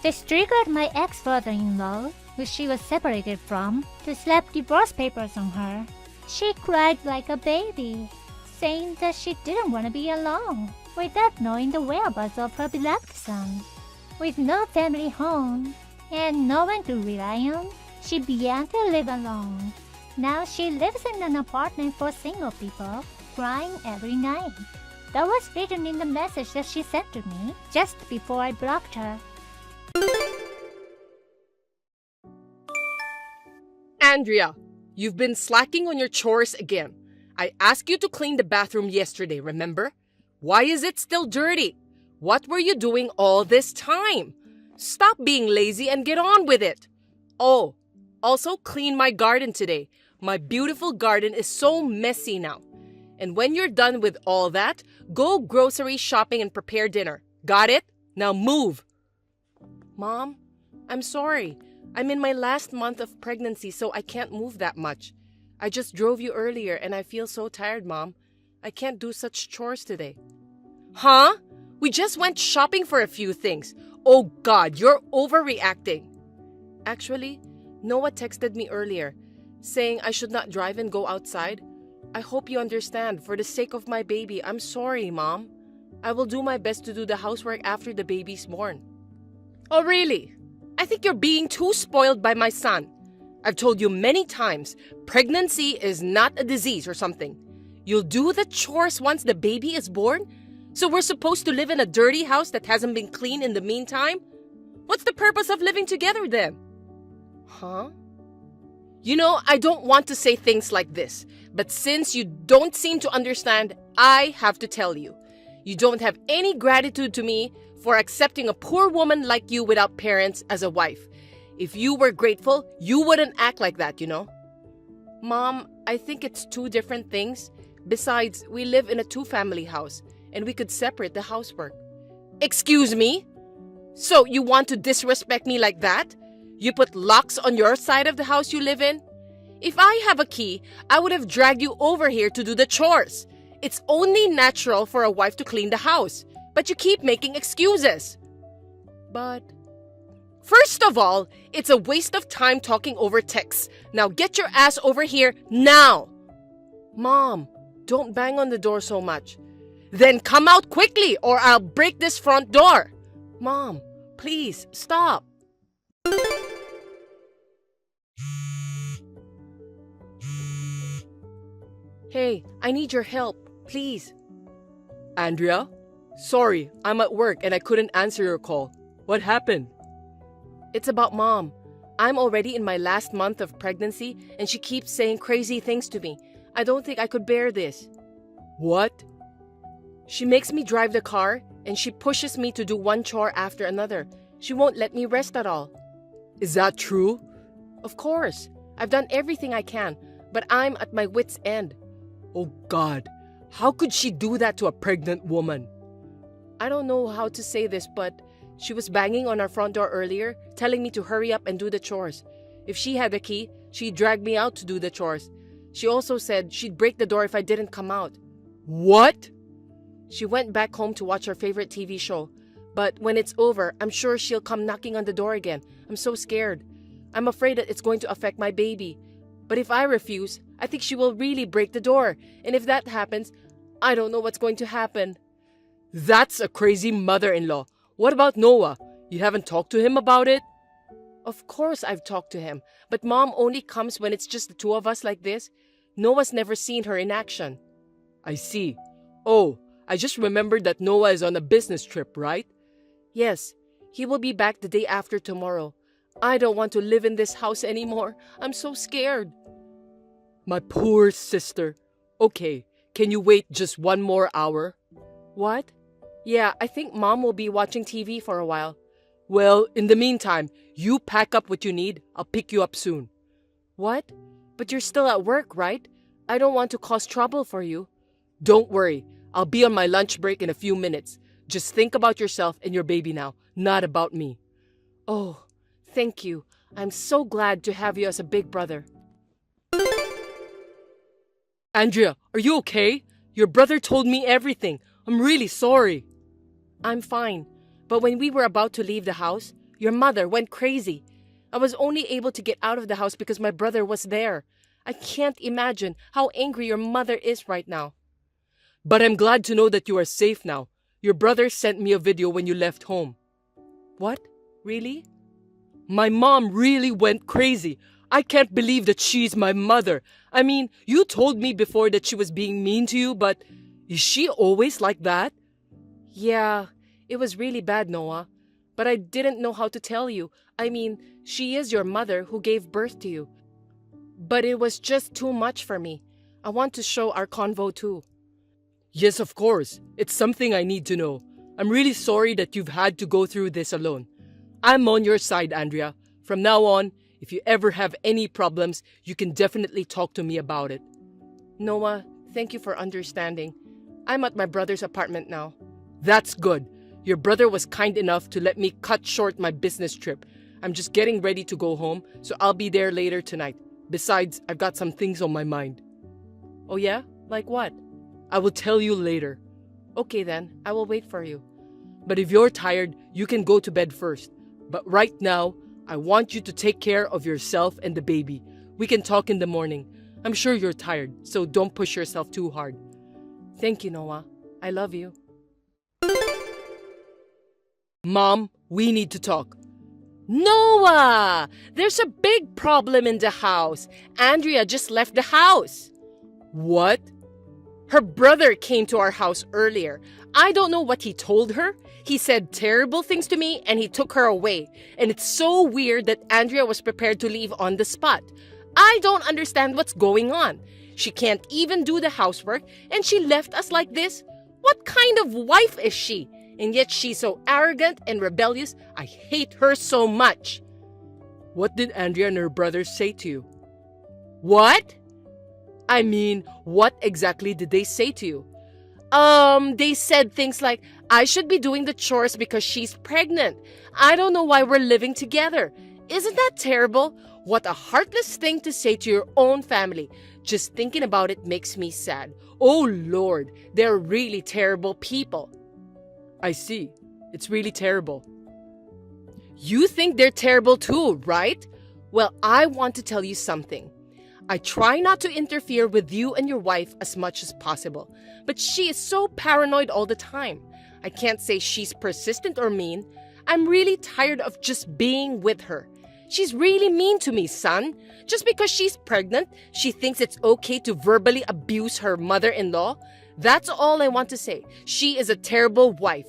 This triggered my ex-father-in-law, who she was separated from, to slap divorce papers on her. She cried like a baby, saying that she didn't want to be alone, without knowing the whereabouts of her beloved son. With no family home and no one to rely on, she began to live alone. Now she lives in an apartment for single people, crying every night. That was written in the message that she sent to me just before I blocked her. Andrea, you've been slacking on your chores again. I asked you to clean the bathroom yesterday, remember? Why is it still dirty? What were you doing all this time? Stop being lazy and get on with it. Oh, also clean my garden today. My beautiful garden is so messy now. And when you're done with all that, go grocery shopping and prepare dinner. Got it? Now move. Mom, I'm sorry. I'm in my last month of pregnancy, so I can't move that much. I just drove you earlier and I feel so tired, Mom. I can't do such chores today. Huh? We just went shopping for a few things. Oh God, you're overreacting. Actually, Noah texted me earlier, saying I should not drive and go outside. I hope you understand. For the sake of my baby, I'm sorry, Mom. I will do my best to do the housework after the baby's born. Oh, really? I think you're being too spoiled by my son. I've told you many times, pregnancy is not a disease or something. You'll do the chores once the baby is born? So we're supposed to live in a dirty house that hasn't been cleaned in the meantime? What's the purpose of living together then? Huh? You know, I don't want to say things like this, but since you don't seem to understand, I have to tell you. You don't have any gratitude to me for accepting a poor woman like you without parents as a wife. If you were grateful, you wouldn't act like that, you know? Mom, I think it's two different things. Besides, we live in a two-family house, and we could separate the housework. Excuse me? So you want to disrespect me like that? You put locks on your side of the house you live in? If I have a key, I would have dragged you over here to do the chores. It's only natural for a wife to clean the house, but you keep making excuses. But first of all, it's a waste of time talking over texts. Now get your ass over here now. Mom, don't bang on the door so much. Then come out quickly or I'll break this front door. Mom, please stop. Hey, I need your help, please. Andrea? Sorry, I'm at work and I couldn't answer your call. What happened? It's about Mom. I'm already in my last month of pregnancy and she keeps saying crazy things to me. I don't think I could bear this. What? She makes me drive the car and she pushes me to do one chore after another. She won't let me rest at all. Is that true? Of course. I've done everything I can, but I'm at my wit's end. Oh God, how could she do that to a pregnant woman? I don't know how to say this, but she was banging on our front door earlier, telling me to hurry up and do the chores. If she had the key, she'd drag me out to do the chores. She also said she'd break the door if I didn't come out. What? She went back home to watch her favorite TV show. But when it's over, I'm sure she'll come knocking on the door again. I'm so scared. I'm afraid that it's going to affect my baby. But if I refuse, I think she will really break the door. And if that happens, I don't know what's going to happen. That's a crazy mother-in-law. What about Noah? You haven't talked to him about it? Of course I've talked to him. But Mom only comes when it's just the two of us like this. Noah's never seen her in action. I see. Oh, I just remembered that Noah is on a business trip, right? Yes, he will be back the day after tomorrow. I don't want to live in this house anymore. I'm so scared. My poor sister. Okay, can you wait just one more hour? What? Yeah, I think Mom will be watching TV for a while. Well, in the meantime, you pack up what you need. I'll pick you up soon. What? But you're still at work, right? I don't want to cause trouble for you. Don't worry. I'll be on my lunch break in a few minutes. Just think about yourself and your baby now, not about me. Oh, thank you. I'm so glad to have you as a big brother. Andrea, are you okay? Your brother told me everything. I'm really sorry. I'm fine. But when we were about to leave the house, your mother went crazy. I was only able to get out of the house because my brother was there. I can't imagine how angry your mother is right now. But I'm glad to know that you are safe now. Your brother sent me a video when you left home. What? Really? My mom really went crazy. I can't believe that she's my mother. I mean, you told me before that she was being mean to you, but is she always like that? Yeah, it was really bad, Noah. But I didn't know how to tell you. I mean, she is your mother who gave birth to you. But it was just too much for me. I want to show our convo too. Yes, of course. It's something I need to know. I'm really sorry that you've had to go through this alone. I'm on your side, Andrea. From now on, if you ever have any problems, you can definitely talk to me about it. Noah, thank you for understanding. I'm at my brother's apartment now. That's good. Your brother was kind enough to let me cut short my business trip. I'm just getting ready to go home, so I'll be there later tonight. Besides, I've got some things on my mind. Oh yeah? Like what? I will tell you later. Okay then, I will wait for you. But if you're tired, you can go to bed first. But right now, I want you to take care of yourself and the baby. We can talk in the morning. I'm sure you're tired, so don't push yourself too hard. Thank you, Noah. I love you. Mom, we need to talk. Noah! There's a big problem in the house. Andrea just left the house. What? Her brother came to our house earlier. I don't know what he told her. He said terrible things to me and he took her away. And it's so weird that Andrea was prepared to leave on the spot. I don't understand what's going on. She can't even do the housework and she left us like this. What kind of wife is she? And yet she's so arrogant and rebellious. I hate her so much. What did Andrea and her brothers say to you? What? I mean, what exactly did they say to you? They said things like, I should be doing the chores because she's pregnant. I don't know why we're living together. Isn't that terrible? What a heartless thing to say to your own family. Just thinking about it makes me sad. Oh Lord, they're really terrible people. I see. It's really terrible. You think they're terrible too, right? Well, I want to tell you something. I try not to interfere with you and your wife as much as possible, but she is so paranoid all the time. I can't say she's persistent or mean. I'm really tired of just being with her. She's really mean to me, son. Just because she's pregnant, she thinks it's okay to verbally abuse her mother-in-law. That's all I want to say. She is a terrible wife.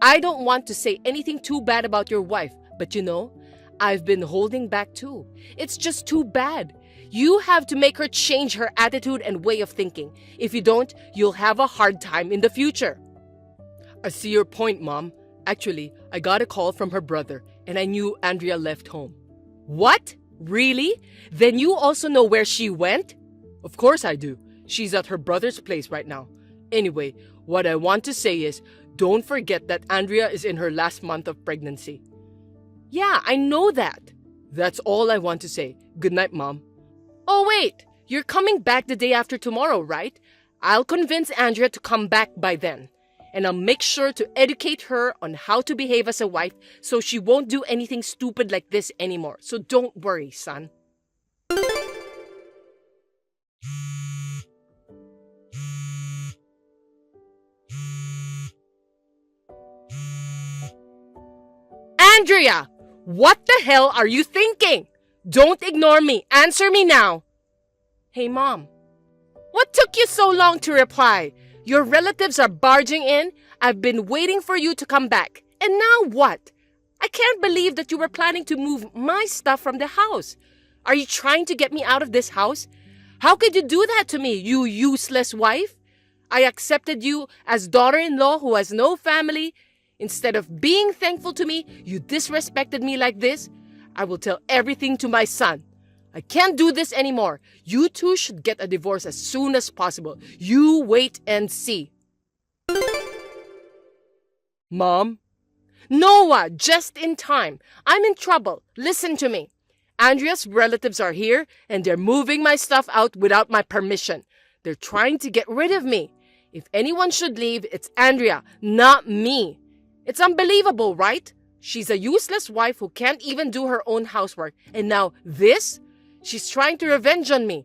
I don't want to say anything too bad about your wife, but you know, I've been holding back too. It's just too bad. You have to make her change her attitude and way of thinking. If you don't, you'll have a hard time in the future. I see your point, Mom. Actually, I got a call from her brother, and I knew Andrea left home. What? Really? Then you also know where she went? Of course I do. She's at her brother's place right now. Anyway, what I want to say is, don't forget that Andrea is in her last month of pregnancy. Yeah, I know that. That's all I want to say. Good night, Mom. Oh wait, you're coming back the day after tomorrow, right? I'll convince Andrea to come back by then. And I'll make sure to educate her on how to behave as a wife so she won't do anything stupid like this anymore. So don't worry, son. Andrea! What the hell are you thinking? Don't ignore me. Answer me now. Hey, Mom. What took you so long to reply? Your relatives are barging in. I've been waiting for you to come back. And now what? I can't believe that you were planning to move my stuff from the house. Are you trying to get me out of this house? How could you do that to me, you useless wife? I accepted you as daughter-in-law who has no family. Instead of being thankful to me, you disrespected me like this. I will tell everything to my son. I can't do this anymore. You two should get a divorce as soon as possible. You wait and see. Mom? Noah, just in time. I'm in trouble. Listen to me. Andrea's relatives are here and they're moving my stuff out without my permission. They're trying to get rid of me. If anyone should leave, it's Andrea, not me. It's unbelievable, right? She's a useless wife who can't even do her own housework. And now this? She's trying to revenge on me.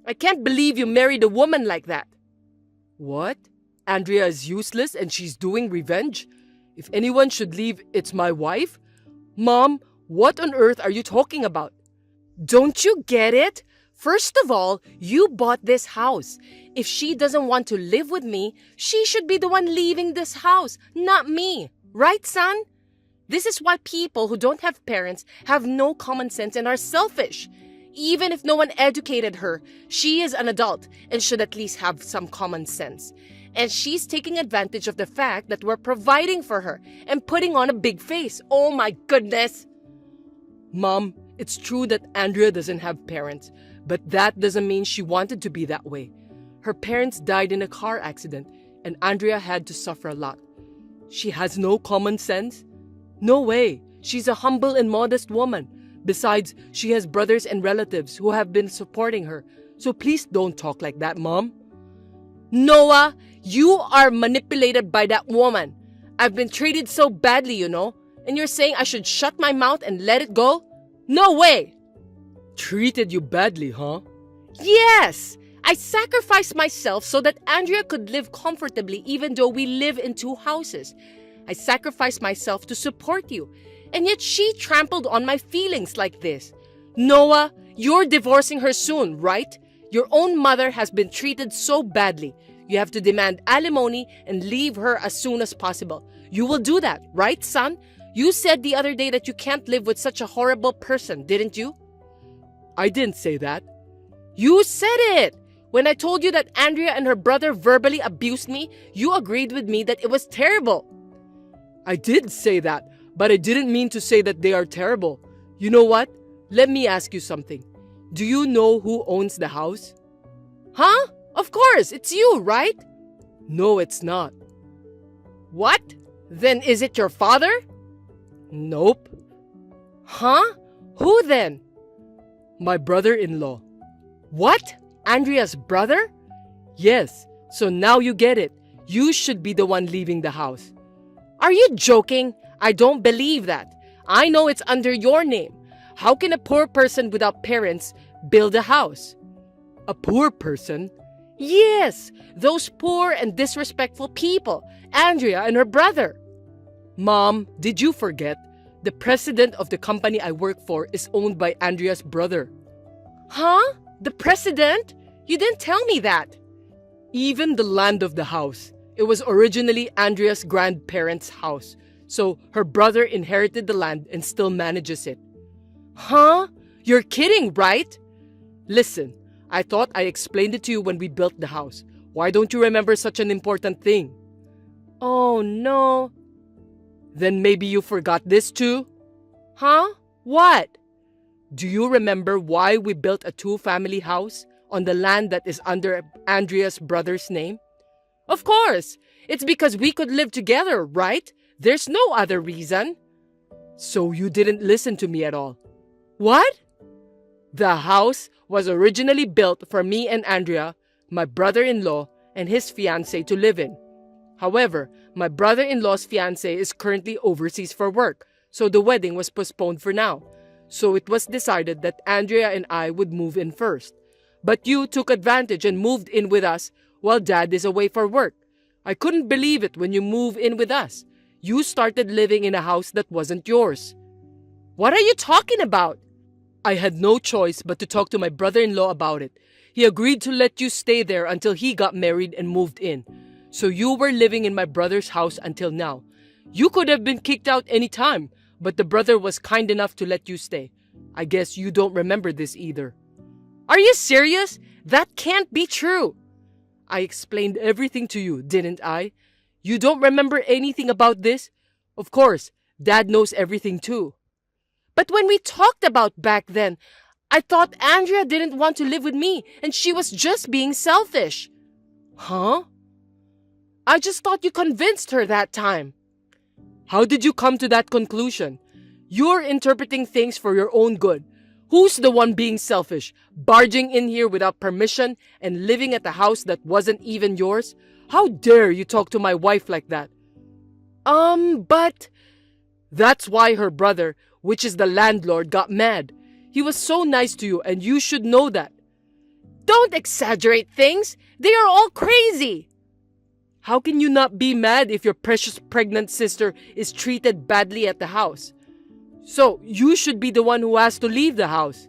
I can't believe you married a woman like that. What? Andrea is useless and she's doing revenge? If anyone should leave, it's my wife? Mom, what on earth are you talking about? Don't you get it? First of all, you bought this house. If she doesn't want to live with me, she should be the one leaving this house, not me. Right, son? This is why people who don't have parents have no common sense and are selfish. Even if no one educated her, she is an adult and should at least have some common sense. And she's taking advantage of the fact that we're providing for her and putting on a big face. Oh my goodness! Mom, it's true that Andrea doesn't have parents, but that doesn't mean she wanted to be that way. Her parents died in a car accident, and Andrea had to suffer a lot. She has no common sense? No way. She's a humble and modest woman. Besides, she has brothers and relatives who have been supporting her. So please don't talk like that, Mom. Noah, you are manipulated by that woman. I've been treated so badly, you know. And you're saying I should shut my mouth and let it go? No way! Treated you badly, huh? Yes! I sacrificed myself so that Andrea could live comfortably even though we live in two houses. I sacrificed myself to support you. And yet she trampled on my feelings like this. Noah, you're divorcing her soon, right? Your own mother has been treated so badly. You have to demand alimony and leave her as soon as possible. You will do that, right, son? You said the other day that you can't live with such a horrible person, didn't you? I didn't say that. You said it! When I told you that Andrea and her brother verbally abused me, you agreed with me that it was terrible. I did say that, but I didn't mean to say that they are terrible. You know what? Let me ask you something. Do you know who owns the house? Huh? Of course, it's you, right? No, it's not. What? Then is it your father? Nope. Huh? Who then? My brother-in-law. What? Andrea's brother? Yes, so now you get it. You should be the one leaving the house. Are you joking? I don't believe that. I know it's under your name. How can a poor person without parents build a house? A poor person? Yes, those poor and disrespectful people, Andrea and her brother. Mom, did you forget? The president of the company I work for is owned by Andrea's brother. Huh? The president? You didn't tell me that. Even the land of the house. It was originally Andrea's grandparents' house. So her brother inherited the land and still manages it. Huh? You're kidding, right? Listen, I thought I explained it to you when we built the house. Why don't you remember such an important thing? Oh no. Then maybe you forgot this too? Huh? What? Do you remember why we built a two-family house on the land that is under Andrea's brother's name? Of course! It's because we could live together, right? There's no other reason. So you didn't listen to me at all. What? The house was originally built for me and Andrea, my brother-in-law, and his fiancée to live in. However, my brother-in-law's fiancée is currently overseas for work, so the wedding was postponed for now. So it was decided that Andrea and I would move in first. But you took advantage and moved in with us while Dad is away for work. I couldn't believe it when you moved in with us. You started living in a house that wasn't yours. What are you talking about? I had no choice but to talk to my brother-in-law about it. He agreed to let you stay there until he got married and moved in. So you were living in my brother's house until now. You could have been kicked out any time, but the brother was kind enough to let you stay. I guess you don't remember this either. Are you serious? That can't be true. I explained everything to you, didn't I? You don't remember anything about this? Of course, Dad knows everything too. But when we talked about back then, I thought Andrea didn't want to live with me and she was just being selfish. Huh? I just thought you convinced her that time. How did you come to that conclusion? You're interpreting things for your own good. Who's the one being selfish, barging in here without permission and living at a house that wasn't even yours? How dare you talk to my wife like that? But... That's why her brother, which is the landlord, got mad. He was so nice to you and you should know that. Don't exaggerate things. They are all crazy. How can you not be mad if your precious pregnant sister is treated badly at the house? So, you should be the one who has to leave the house.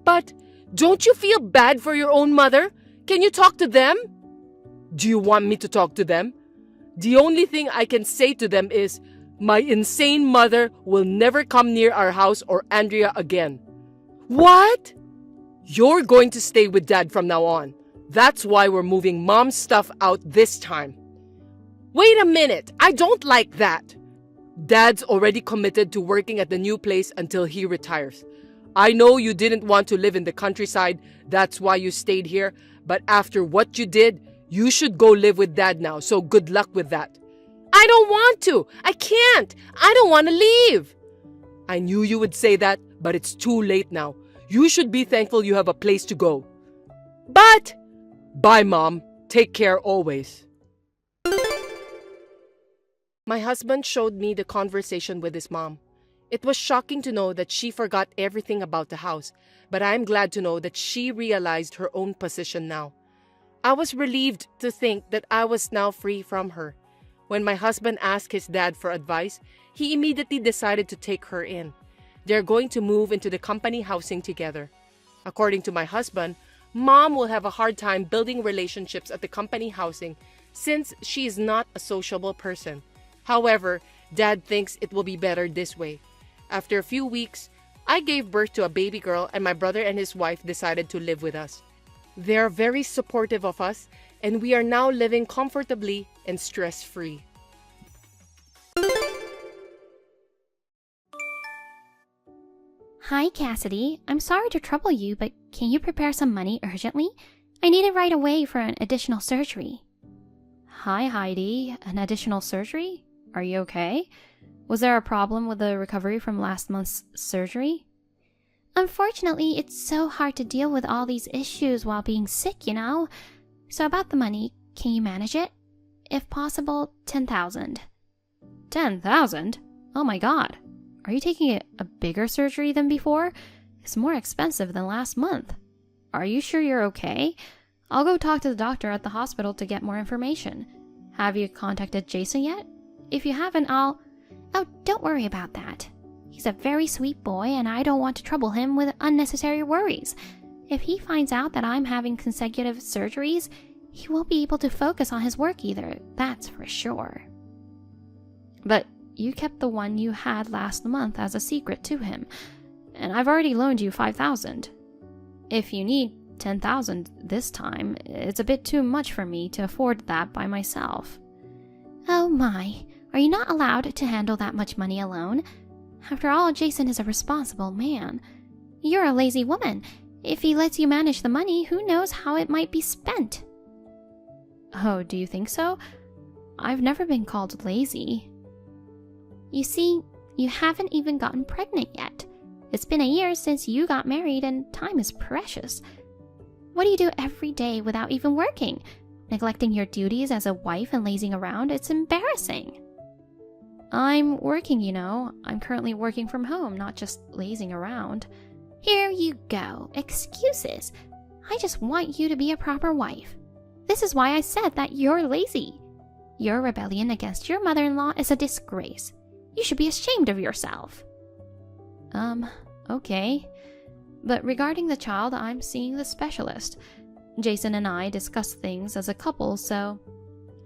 But, don't you feel bad for your own mother? Can you talk to them? Do you want me to talk to them? The only thing I can say to them is, my insane mother will never come near our house or Andrea again. What? You're going to stay with Dad from now on. That's why we're moving Mom's stuff out this time. Wait a minute, I don't like that. Dad's already committed to working at the new place until he retires. I know you didn't want to live in the countryside, that's why you stayed here, but after what you did, you should go live with Dad now, so good luck with that. I don't want to. I can't. I don't want to leave. I knew you would say that, but it's too late now. You should be thankful you have a place to go. But... Bye, Mom. Take care always. My husband showed me the conversation with his mom. It was shocking to know that she forgot everything about the house, but I'm glad to know that she realized her own position now. I was relieved to think that I was now free from her. When my husband asked his dad for advice, he immediately decided to take her in. They're going to move into the company housing together. According to my husband, Mom will have a hard time building relationships at the company housing since she is not a sociable person. However, Dad thinks it will be better this way. After a few weeks, I gave birth to a baby girl and my brother and his wife decided to live with us. They are very supportive of us and we are now living comfortably and stress-free. Hi, Cassidy. I'm sorry to trouble you, but can you prepare some money urgently? I need it right away for an additional surgery. Hi, Heidi. An additional surgery? Are you okay? Was there a problem with the recovery from last month's surgery? Unfortunately, it's so hard to deal with all these issues while being sick, you know? So about the money, can you manage it? If possible, 10,000. 10,000? Oh my god. Are you taking a bigger surgery than before? It's more expensive than last month. Are you sure you're okay? I'll go talk to the doctor at the hospital to get more information. Have you contacted Jason yet? If you haven't, Oh, don't worry about that. He's a very sweet boy and I don't want to trouble him with unnecessary worries. If he finds out that I'm having consecutive surgeries, he won't be able to focus on his work either, that's for sure. But you kept the one you had last month as a secret to him, and I've already loaned you 5,000. If you need 10,000 this time, it's a bit too much for me to afford that by myself. Oh my, are you not allowed to handle that much money alone? After all, Jason is a responsible man. You're a lazy woman. If he lets you manage the money, who knows how it might be spent? Oh, do you think so? I've never been called lazy. You see, you haven't even gotten pregnant yet. It's been a year since you got married and time is precious. What do you do every day without even working? Neglecting your duties as a wife and lazing around, it's embarrassing. I'm working, you know. I'm currently working from home, not just lazing around. Here you go. Excuses. I just want you to be a proper wife. This is why I said that you're lazy. Your rebellion against your mother-in-law is a disgrace. You should be ashamed of yourself. Okay. But regarding the child, I'm seeing the specialist. Jason and I discuss things as a couple, so...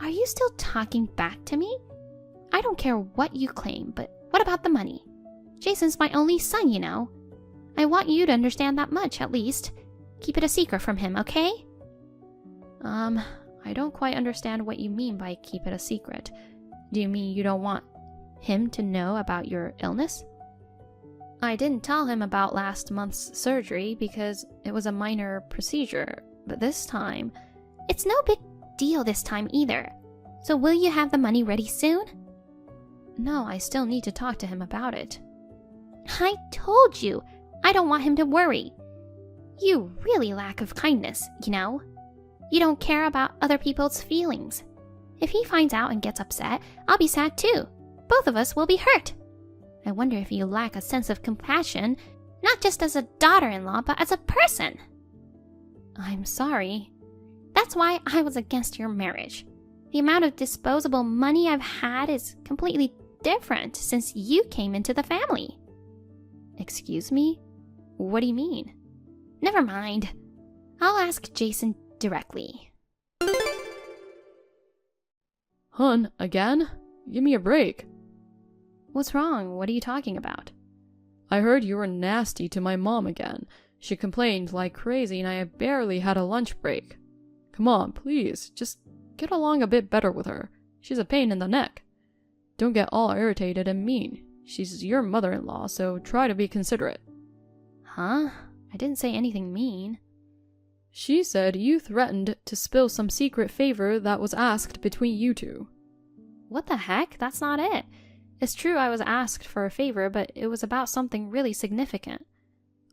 Are you still talking back to me? I don't care what you claim, but what about the money? Jason's my only son, you know. I want you to understand that much, at least. Keep it a secret from him, okay? I don't quite understand what you mean by keep it a secret. Do you mean you don't want him to know about your illness? I didn't tell him about last month's surgery because it was a minor procedure, but this time... It's no big deal this time either. So will you have the money ready soon? No, I still need to talk to him about it. I told you, I don't want him to worry. You really lack of kindness, you know? You don't care about other people's feelings. If he finds out and gets upset, I'll be sad too. Both of us will be hurt. I wonder if you lack a sense of compassion, not just as a daughter-in-law, but as a person. I'm sorry. That's why I was against your marriage. The amount of disposable money I've had is completely different since you came into the family. Excuse me? What do you mean? Never mind. I'll ask Jason directly. Hun, again? Give me a break. What's wrong? What are you talking about? I heard you were nasty to my mom again. She complained like crazy and I barely had a lunch break. Come on, please, just get along a bit better with her. She's a pain in the neck. Don't get all irritated and mean. She's your mother-in-law, so try to be considerate. Huh? I didn't say anything mean. She said you threatened to spill some secret favor that was asked between you two. What the heck? That's not it. It's true I was asked for a favor, but it was about something really significant.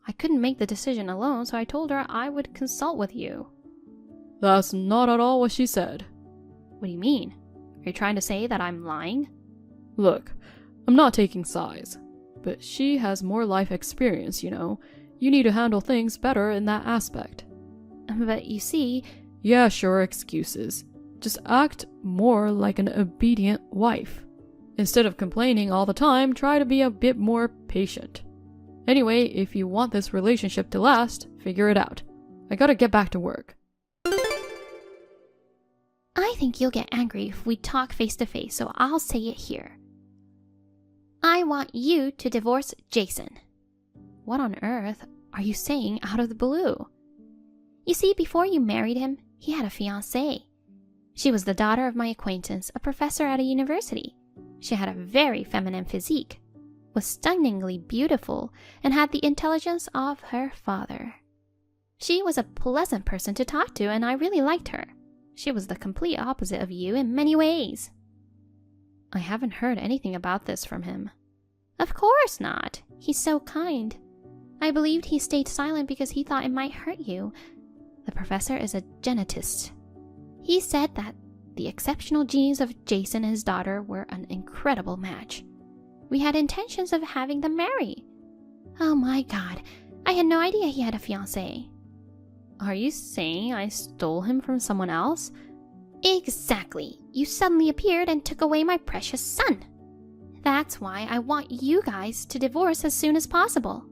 I couldn't make the decision alone, so I told her I would consult with you. That's not at all what she said. What do you mean? Are you trying to say that I'm lying? Look, I'm not taking sides, but she has more life experience, you know. You need to handle things better in that aspect. But you see... Yeah, sure, excuses. Just act more like an obedient wife. Instead of complaining all the time, try to be a bit more patient. Anyway, if you want this relationship to last, figure it out. I gotta get back to work. I think you'll get angry if we talk face to face, so I'll say it here. I want you to divorce Jason. What on earth are you saying out of the blue? You see, before you married him, he had a fiancée. She was the daughter of my acquaintance, a professor at a university. She had a very feminine physique, was stunningly beautiful, and had the intelligence of her father. She was a pleasant person to talk to, and I really liked her. She was the complete opposite of you in many ways. I haven't heard anything about this from him. Of course not. He's so kind. I believed he stayed silent because he thought it might hurt you. The professor is a genetist. He said that the exceptional genes of Jason and his daughter were an incredible match. We had intentions of having them marry. Oh my God, I had no idea he had a fiancée. Are you saying I stole him from someone else? Exactly. You suddenly appeared and took away my precious son. That's why I want you guys to divorce as soon as possible.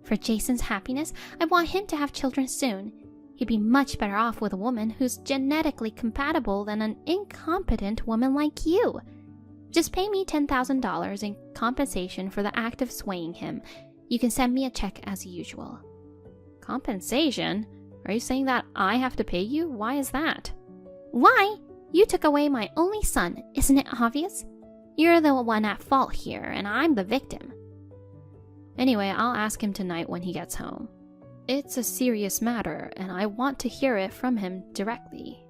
For Jason's happiness, I want him to have children soon. He'd be much better off with a woman who's genetically compatible than an incompetent woman like you. Just pay me $10,000 in compensation for the act of swaying him. You can send me a check as usual. Compensation? Are you saying that I have to pay you? Why is that? Why? You took away my only son, isn't it obvious? You're the one at fault here, and I'm the victim. Anyway, I'll ask him tonight when he gets home. It's a serious matter, and I want to hear it from him directly.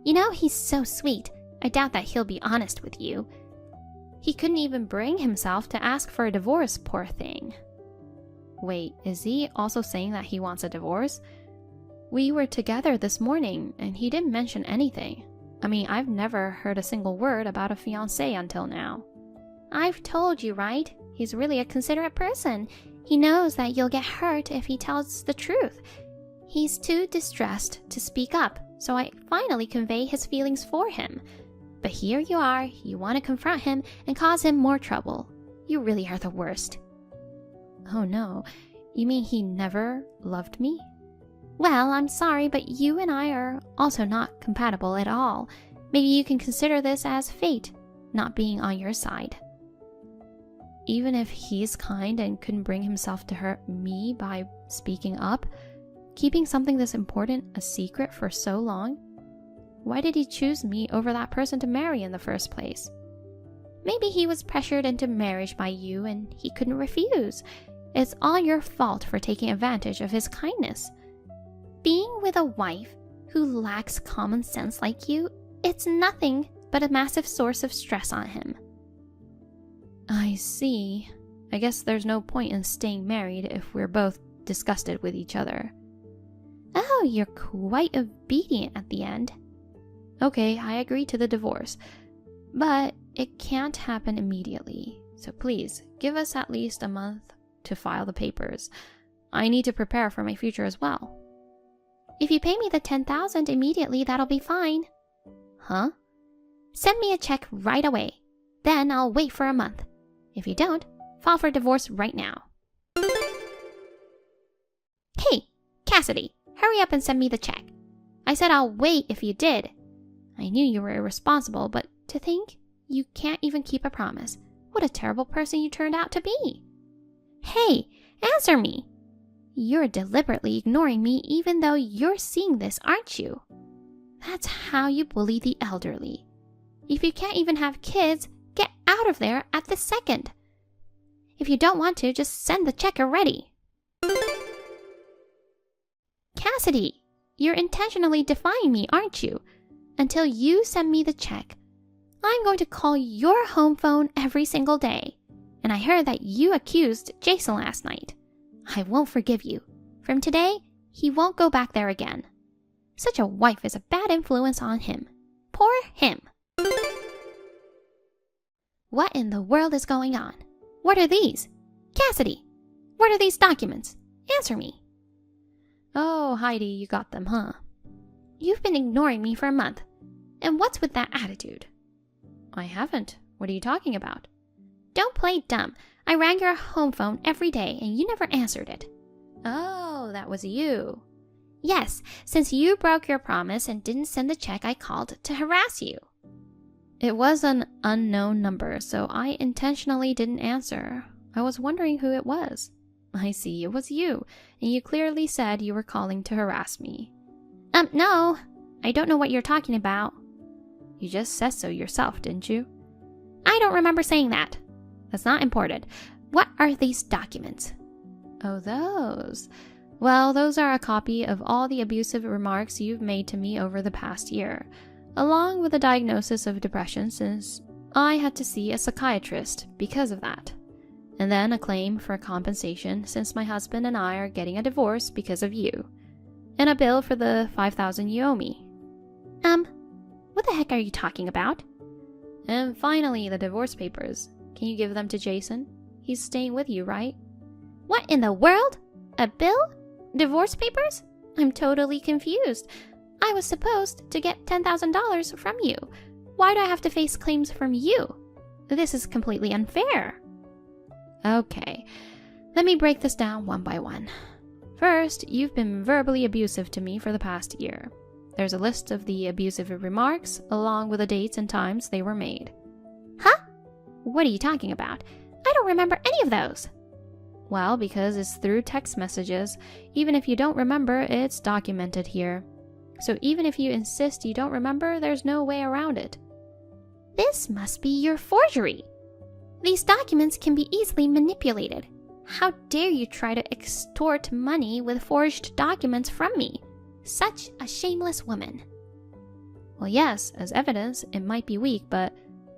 You know, he's so sweet. I doubt that he'll be honest with you. He couldn't even bring himself to ask for a divorce, poor thing. Wait, is he also saying that he wants a divorce? We were together this morning, and he didn't mention anything. I mean, I've never heard a single word about a fiancé until now. I've told you, right? He's really a considerate person. He knows that you'll get hurt if he tells the truth. He's too distressed to speak up, so I finally convey his feelings for him. But here you are, you want to confront him and cause him more trouble. You really are the worst. Oh no, you mean he never loved me? Well, I'm sorry, but you and I are also not compatible at all. Maybe you can consider this as fate, not being on your side. Even if he's kind and couldn't bring himself to hurt me by speaking up, keeping something this important a secret for so long, why did he choose me over that person to marry in the first place? Maybe he was pressured into marriage by you and he couldn't refuse. It's all your fault for taking advantage of his kindness. Being with a wife who lacks common sense like you, it's nothing but a massive source of stress on him. I see. I guess there's no point in staying married if we're both disgusted with each other. Oh, you're quite obedient at the end. Okay, I agree to the divorce, but it can't happen immediately. So please, give us at least a month to file the papers. I need to prepare for my future as well. If you pay me the $10,000 immediately, that'll be fine. Huh? Send me a check right away. Then I'll wait for a month. If you don't, file for divorce right now. Hey, Cassidy, hurry up and send me the check. I said I'll wait if you did. I knew you were irresponsible, but to think you can't even keep a promise. What a terrible person you turned out to be. Hey, answer me. You're deliberately ignoring me even though you're seeing this, aren't you? That's how you bully the elderly. If you can't even have kids, get out of there at this second. If you don't want to, just send the check already. Cassidy, you're intentionally defying me, aren't you? Until you send me the check, I'm going to call your home phone every single day. And I heard that you accused Jason last night. I won't forgive you. From today, he won't go back there again. Such a wife is a bad influence on him. Poor him. What in the world is going on? What are these? Cassidy, what are these documents? Answer me. Oh, Heidi, you got them, huh? You've been ignoring me for a month. And what's with that attitude? I haven't. What are you talking about? Don't play dumb. I rang your home phone every day and you never answered it. Oh, that was you. Yes, since you broke your promise and didn't send the check, I called to harass you. It was an unknown number, so I intentionally didn't answer. I was wondering who it was. I see, it was you, and you clearly said you were calling to harass me. No. I don't know what you're talking about. You just said so yourself, didn't you? I don't remember saying that. That's not important. What are these documents? Oh, those. Well, those are a copy of all the abusive remarks you've made to me over the past year, along with a diagnosis of depression since I had to see a psychiatrist because of that. And then a claim for compensation since my husband and I are getting a divorce because of you. And a bill for the $5,000 you owe me. What the heck are you talking about? And finally, the divorce papers. Can you give them to Jason? He's staying with you, right? What in the world? A bill? Divorce papers? I'm totally confused. I was supposed to get $10,000 from you. Why do I have to face claims from you? This is completely unfair. Okay, let me break this down one by one. First, you've been verbally abusive to me for the past year. There's a list of the abusive remarks, along with the dates and times they were made. Huh? What are you talking about? I don't remember any of those. Well, because it's through text messages, even if you don't remember, it's documented here. So even if you insist you don't remember, there's no way around it. This must be your forgery. These documents can be easily manipulated. How dare you try to extort money with forged documents from me? Such a shameless woman. Well, yes, as evidence, it might be weak, but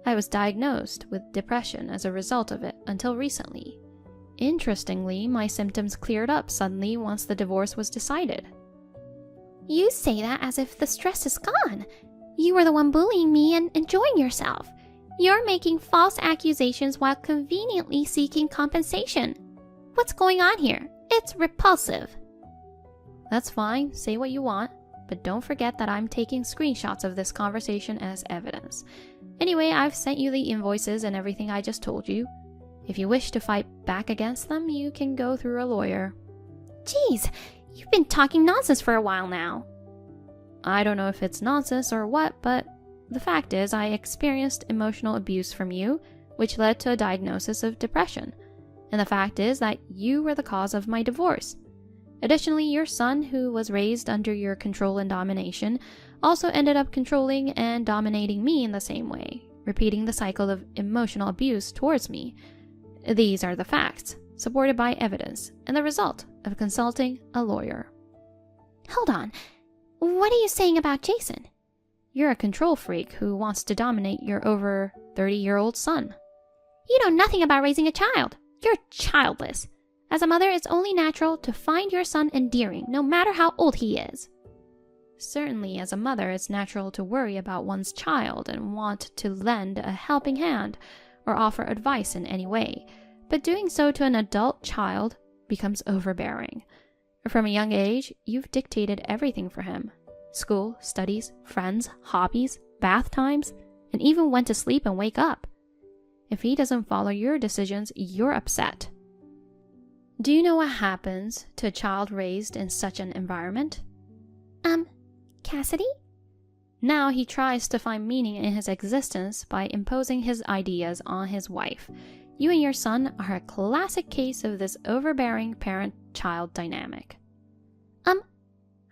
I was diagnosed with depression as a result of it until recently. Interestingly, my symptoms cleared up suddenly once the divorce was decided. You say that as if the stress is gone. You were the one bullying me and enjoying yourself. You're making false accusations while conveniently seeking compensation. What's going on here? It's repulsive. That's fine, say what you want, but don't forget that I'm taking screenshots of this conversation as evidence. Anyway, I've sent you the invoices and everything I just told you. If you wish to fight back against them, you can go through a lawyer. Jeez, you've been talking nonsense for a while now. I don't know if it's nonsense or what, but the fact is I experienced emotional abuse from you, which led to a diagnosis of depression. And the fact is that you were the cause of my divorce. Additionally, your son, who was raised under your control and domination, also ended up controlling and dominating me in the same way. repeating the cycle of emotional abuse towards me. These are the facts, supported by evidence, and the result of consulting a lawyer. Hold on. What are you saying about Jason? You're a control freak who wants to dominate your over 30-year-old son. You know nothing about raising a child. You're childless. As a mother, it's only natural to find your son endearing, no matter how old he is. Certainly, as a mother, it's natural to worry about one's child and want to lend a helping hand or offer advice in any way, but doing so to an adult child becomes overbearing. From a young age, you've dictated everything for him. School, studies, friends, hobbies, bath times, and even when to sleep and wake up. If he doesn't follow your decisions, you're upset. Do you know what happens to a child raised in such an environment? Cassidy? Now he tries to find meaning in his existence by imposing his ideas on his wife. You and your son are a classic case of this overbearing parent-child dynamic.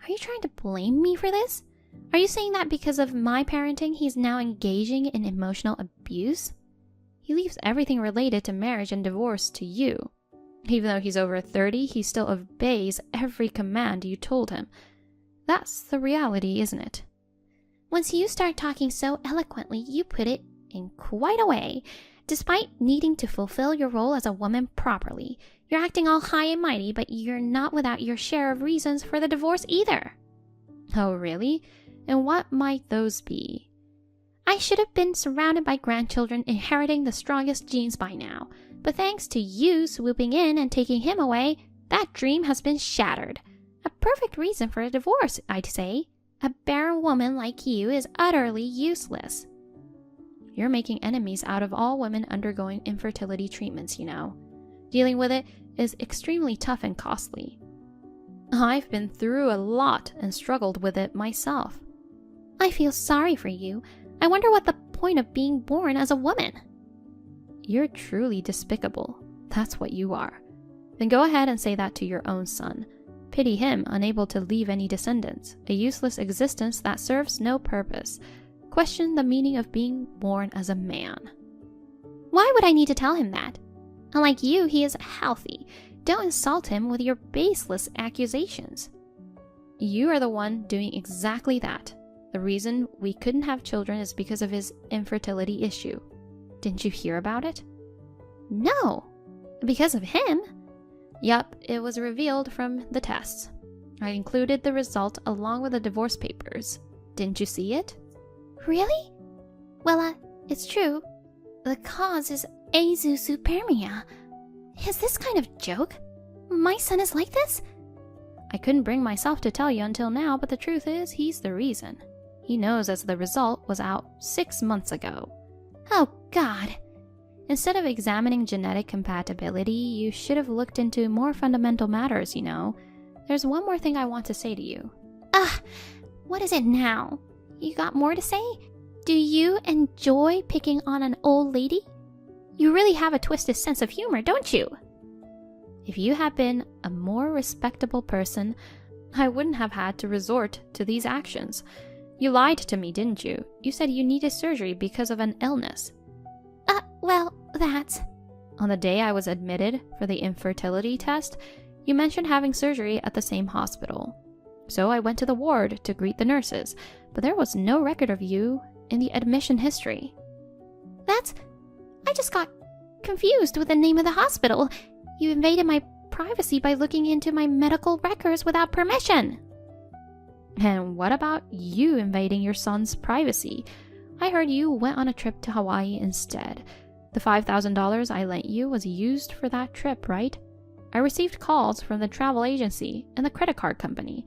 Are you trying to blame me for this? Are you saying that because of my parenting, he's now engaging in emotional abuse? He leaves everything related to marriage and divorce to you. Even though he's over 30, he still obeys every command you told him. That's the reality, isn't it? Once you start talking so eloquently, you put it in quite a way. Despite needing to fulfill your role as a woman properly, you're acting all high and mighty, but you're not without your share of reasons for the divorce either. Oh, really? And what might those be? I should have been surrounded by grandchildren inheriting the strongest genes by now, but thanks to you swooping in and taking him away, that dream has been shattered. A perfect reason for a divorce, I'd say. A barren woman like you is utterly useless. You're making enemies out of all women undergoing infertility treatments, you know. Dealing with it is extremely tough and costly. I've been through a lot and struggled with it myself. I feel sorry for you. I wonder what the point of being born as a woman. You're truly despicable. That's what you are. Then go ahead and say that to your own son. Pity him, unable to leave any descendants, a useless existence that serves no purpose. Question the meaning of being born as a man. Why would I need to tell him that? Unlike you, he is healthy. Don't insult him with your baseless accusations. You are the one doing exactly that. The reason we couldn't have children is because of his infertility issue. Didn't you hear about it? No. Because of him? Yup, it was revealed from the tests. I included the result along with the divorce papers. Didn't you see it? Really? Well, it's true. The cause is azoospermia. Is this kind of joke? My son is like this? I couldn't bring myself to tell you until now, but the truth is, he's the reason. He knows as the result was out 6 months ago. Oh, God. Instead of examining genetic compatibility, you should have looked into more fundamental matters, you know. There's one more thing I want to say to you. What is it now? You got more to say? Do you enjoy picking on an old lady? You really have a twisted sense of humor, don't you? If you had been a more respectable person, I wouldn't have had to resort to these actions. You lied to me, didn't you? You said you needed surgery because of an illness. Well, that's... On the day I was admitted for the infertility test, you mentioned having surgery at the same hospital. So I went to the ward to greet the nurses, but there was no record of you in the admission history. I just got confused with the name of the hospital. You invaded my privacy by looking into my medical records without permission. And what about you invading your son's privacy? I heard you went on a trip to Hawaii instead. The $5,000 I lent you was used for that trip, right? I received calls from the travel agency and the credit card company.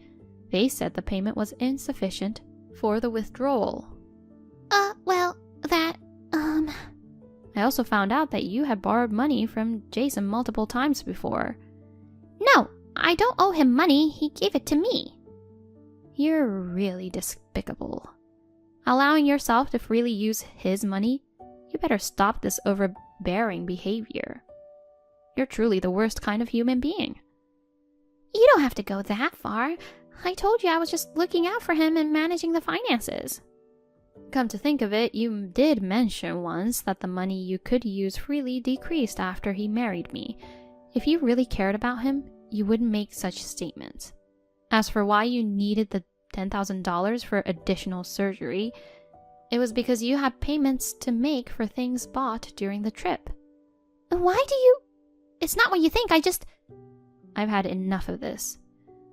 They said the payment was insufficient for the withdrawal. I also found out that you had borrowed money from Jason multiple times before. No, I don't owe him money. He gave it to me. You're really despicable. Allowing yourself to freely use his money? You better stop this overbearing behavior. You're truly the worst kind of human being. You don't have to go that far. I told you I was just looking out for him and managing the finances. Come to think of it, you did mention once that the money you could use freely decreased after he married me. If you really cared about him, you wouldn't make such statements. As for why you needed the $10,000 for additional surgery, it was because you had payments to make for things bought during the trip. Why do you... It's not what you think, I've had enough of this.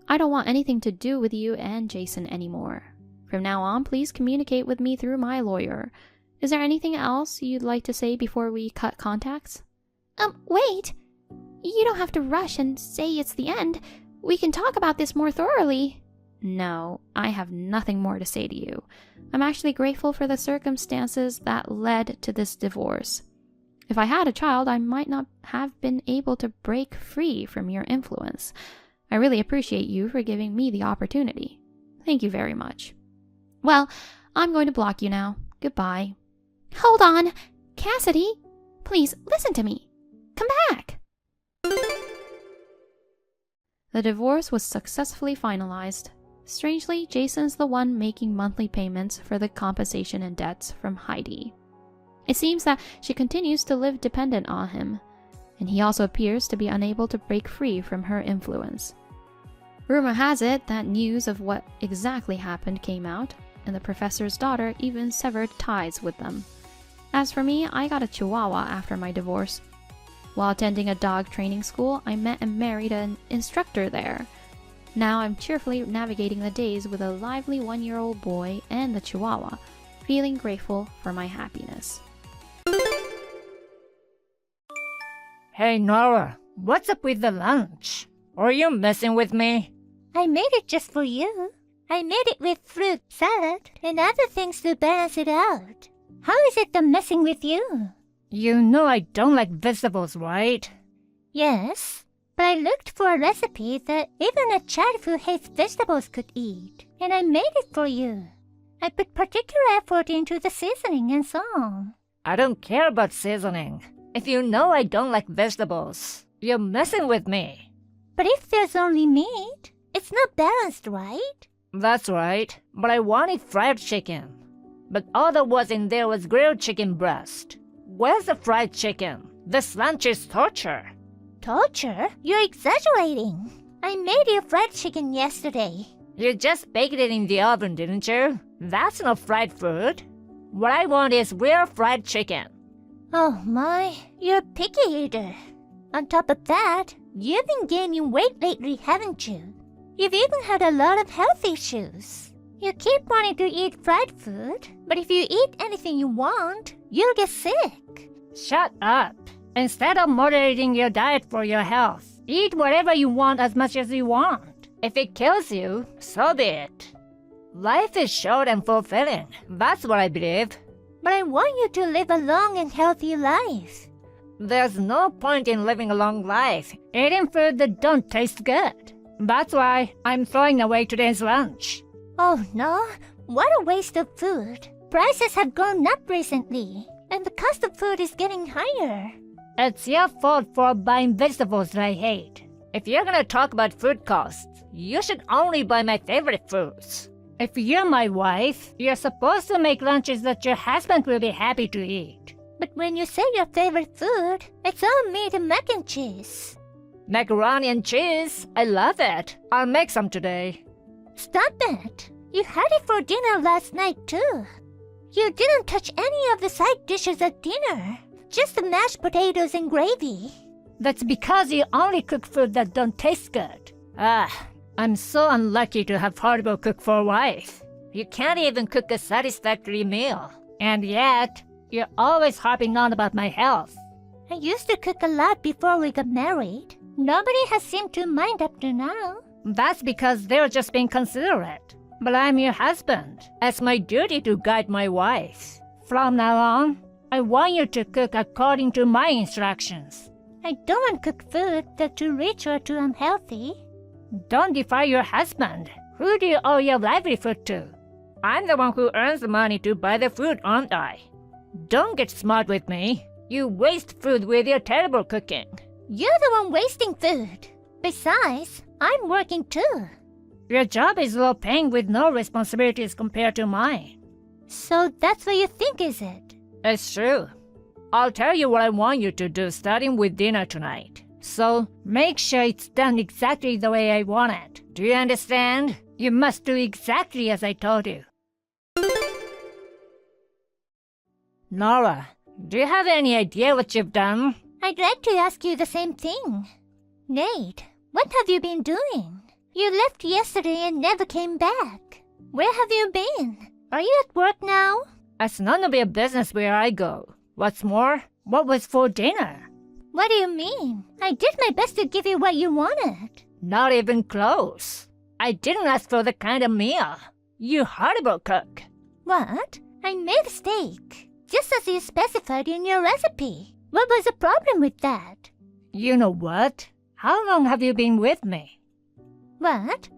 I don't want anything to do with you and Jason anymore. From now on, please communicate with me through my lawyer. Is there anything else you'd like to say before we cut contacts? Wait. You don't have to rush and say it's the end. We can talk about this more thoroughly. No, I have nothing more to say to you. I'm actually grateful for the circumstances that led to this divorce. If I had a child, I might not have been able to break free from your influence. I really appreciate you for giving me the opportunity. Thank you very much. Well, I'm going to block you now. Goodbye. Hold on. Cassidy, please listen to me. Come back. The divorce was successfully finalized. Strangely, Jason's the one making monthly payments for the compensation and debts from Heidi. It seems that she continues to live dependent on him, and he also appears to be unable to break free from her influence. Rumor has it that news of what exactly happened came out, and the professor's daughter even severed ties with them. As for me, I got a chihuahua after my divorce. While attending a dog training school, I met and married an instructor there. Now I'm cheerfully navigating the days with a lively 1-year-old boy and the chihuahua, feeling grateful for my happiness. Hey Nora, what's up with the lunch? Are you messing with me? I made it just for you. I made it with fruit salad and other things to balance it out. How is it I'm messing with you? You know I don't like vegetables, right? Yes, but I looked for a recipe that even a child who hates vegetables could eat, and I made it for you. I put particular effort into the seasoning and so on. I don't care about seasoning. If you know I don't like vegetables, you're messing with me. But if there's only meat, it's not balanced, right? That's right, but I wanted fried chicken. But all that was in there was grilled chicken breast. Where's the fried chicken? This lunch is torture. Torture? You're exaggerating. I made you fried chicken yesterday. You just baked it in the oven, didn't you? That's not fried food. What I want is real fried chicken. Oh my, you're a picky eater. On top of that, you've been gaining weight lately, haven't you? You've even had a lot of health issues. You keep wanting to eat fried food, but if you eat anything you want, you'll get sick. Shut up. Instead of moderating your diet for your health, eat whatever you want as much as you want. If it kills you, so be it. Life is short and fulfilling. That's what I believe. But I want you to live a long and healthy life. There's no point in living a long life eating food that don't taste good. That's why I'm throwing away today's lunch. Oh no, what a waste of food. Prices have gone up recently, and the cost of food is getting higher. It's your fault for buying vegetables that I hate. If you're gonna talk about food costs, you should only buy my favorite foods. If you're my wife, you're supposed to make lunches that your husband will be happy to eat. But when you say your favorite food, it's all meat and mac and cheese. Macaroni and cheese, I love it. I'll make some today. Stop it! You had it for dinner last night too. You didn't touch any of the side dishes at dinner. Just the mashed potatoes and gravy. That's because you only cook food that don't taste good. I'm so unlucky to have horrible cook for a wife. You can't even cook a satisfactory meal. And yet, you're always harping on about my health. I used to cook a lot before we got married. Nobody has seemed to mind up to now. That's because they're just being considerate. But I'm your husband. It's my duty to guide my wife. From now on, I want you to cook according to my instructions. I don't want to cook food that's too rich or too unhealthy. Don't defy your husband. Who do you owe your livelihood to? I'm the one who earns the money to buy the food, aren't I? Don't get smart with me. You waste food with your terrible cooking. You're the one wasting food. Besides, I'm working too. Your job is low paying with no responsibilities compared to mine. So that's what you think, is it? It's true. I'll tell you what I want you to do starting with dinner tonight. So, make sure it's done exactly the way I want it. Do you understand? You must do exactly as I told you. Nora, do you have any idea what you've done? I'd like to ask you the same thing. Nate, what have you been doing? You left yesterday and never came back. Where have you been? Are you at work now? It's none of your business where I go. What's more, what was for dinner? What do you mean? I did my best to give you what you wanted. Not even close. I didn't ask for the kind of meal. You horrible cook. What? I made a steak, just as you specified in your recipe. What was the problem with that? You know what? How long have you been with me? What?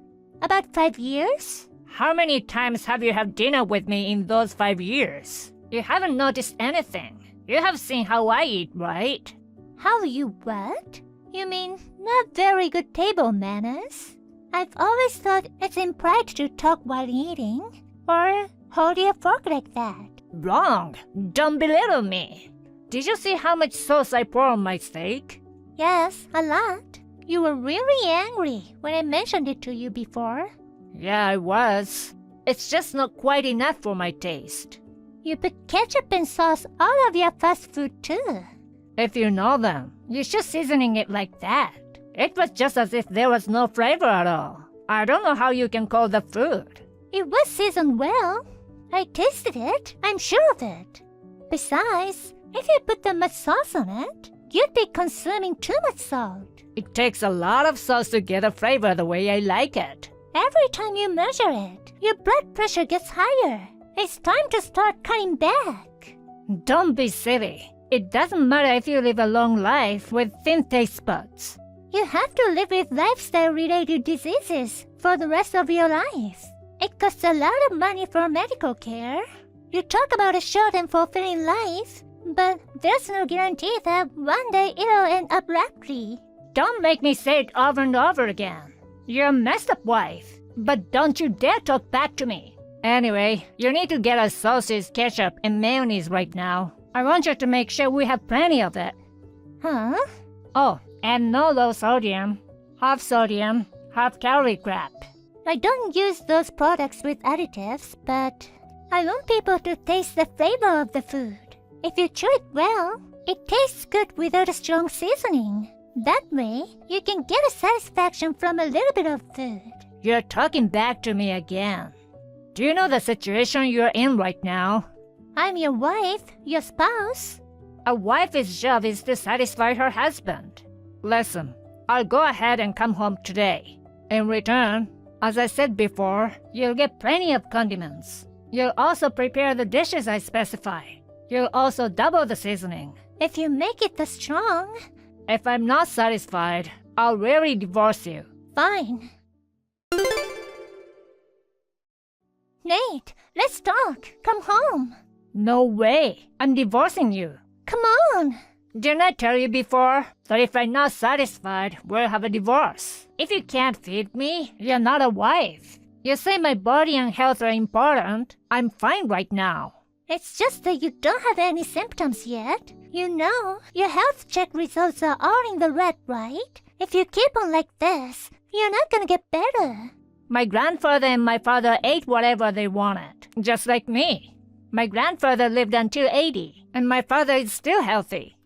About 5 years? How many times have you had dinner with me in those 5 years? You haven't noticed anything. You have seen how I eat, right? How you what? You mean not very good table manners? I've always thought it's impolite to talk while eating, or hold your fork like that. Wrong. Don't belittle me. Did you see how much sauce I pour on my steak? Yes, a lot. You were really angry when I mentioned it to you before. Yeah, I was. It's just not quite enough for my taste. You put ketchup and sauce all over your fast food too. If you know them, you should seasoning it like that. It was just as if there was no flavor at all. I don't know how you can call the food. It was seasoned well. I tasted it. I'm sure of it. Besides, if you put that much sauce on it, you'd be consuming too much salt. It takes a lot of sauce to get a flavor the way I like it. Every time you measure it, your blood pressure gets higher. It's time to start cutting back. Don't be silly. It doesn't matter if you live a long life with thin taste buds. You have to live with lifestyle-related diseases for the rest of your life. It costs a lot of money for medical care. You talk about a short and fulfilling life, but there's no guarantee that one day it'll end abruptly. Don't make me say it over and over again. You're a messed up wife, but don't you dare talk back to me. Anyway, you need to get us sauces, ketchup, and mayonnaise right now. I want you to make sure we have plenty of it. Huh? Oh, and no low sodium, half calorie crap. I don't use those products with additives, but I want people to taste the flavor of the food. If you chew it well, it tastes good without a strong seasoning. That way, you can get a satisfaction from a little bit of food. You're talking back to me again. Do you know the situation you're in right now? I'm your wife, your spouse. A wife's job is to satisfy her husband. Listen, I'll go ahead and come home today. In return, as I said before, you'll get plenty of condiments. You'll also prepare the dishes I specify. You'll also double the seasoning. If you make it this strong... If I'm not satisfied, I'll really divorce you. Fine. Nate, let's talk. Come home. No way. I'm divorcing you. Come on. Didn't I tell you before that if I'm not satisfied, we'll have a divorce? If you can't feed me, you're not a wife. You say my body and health are important. I'm fine right now. It's just that you don't have any symptoms yet. You know, your health check results are all in the red, right? If you keep on like this, you're not gonna get better. My grandfather and my father ate whatever they wanted, just like me. My grandfather lived until 80, and my father is still healthy.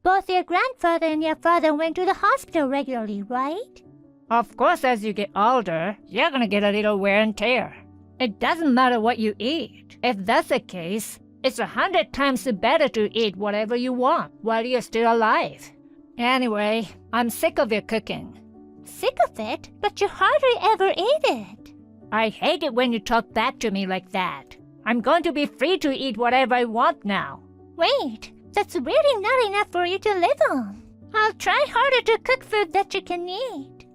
Both your grandfather and your father went to the hospital regularly, right? Of course, as you get older, you're gonna get a little wear and tear. It doesn't matter what you eat. If that's the case, it's 100 times better to eat whatever you want while you're still alive. Anyway, I'm sick of your cooking. Sick of it? But you hardly ever eat it. I hate it when you talk back to me like that. I'm going to be free to eat whatever I want now. Wait, that's really not enough for you to live on. I'll try harder to cook food that you can eat.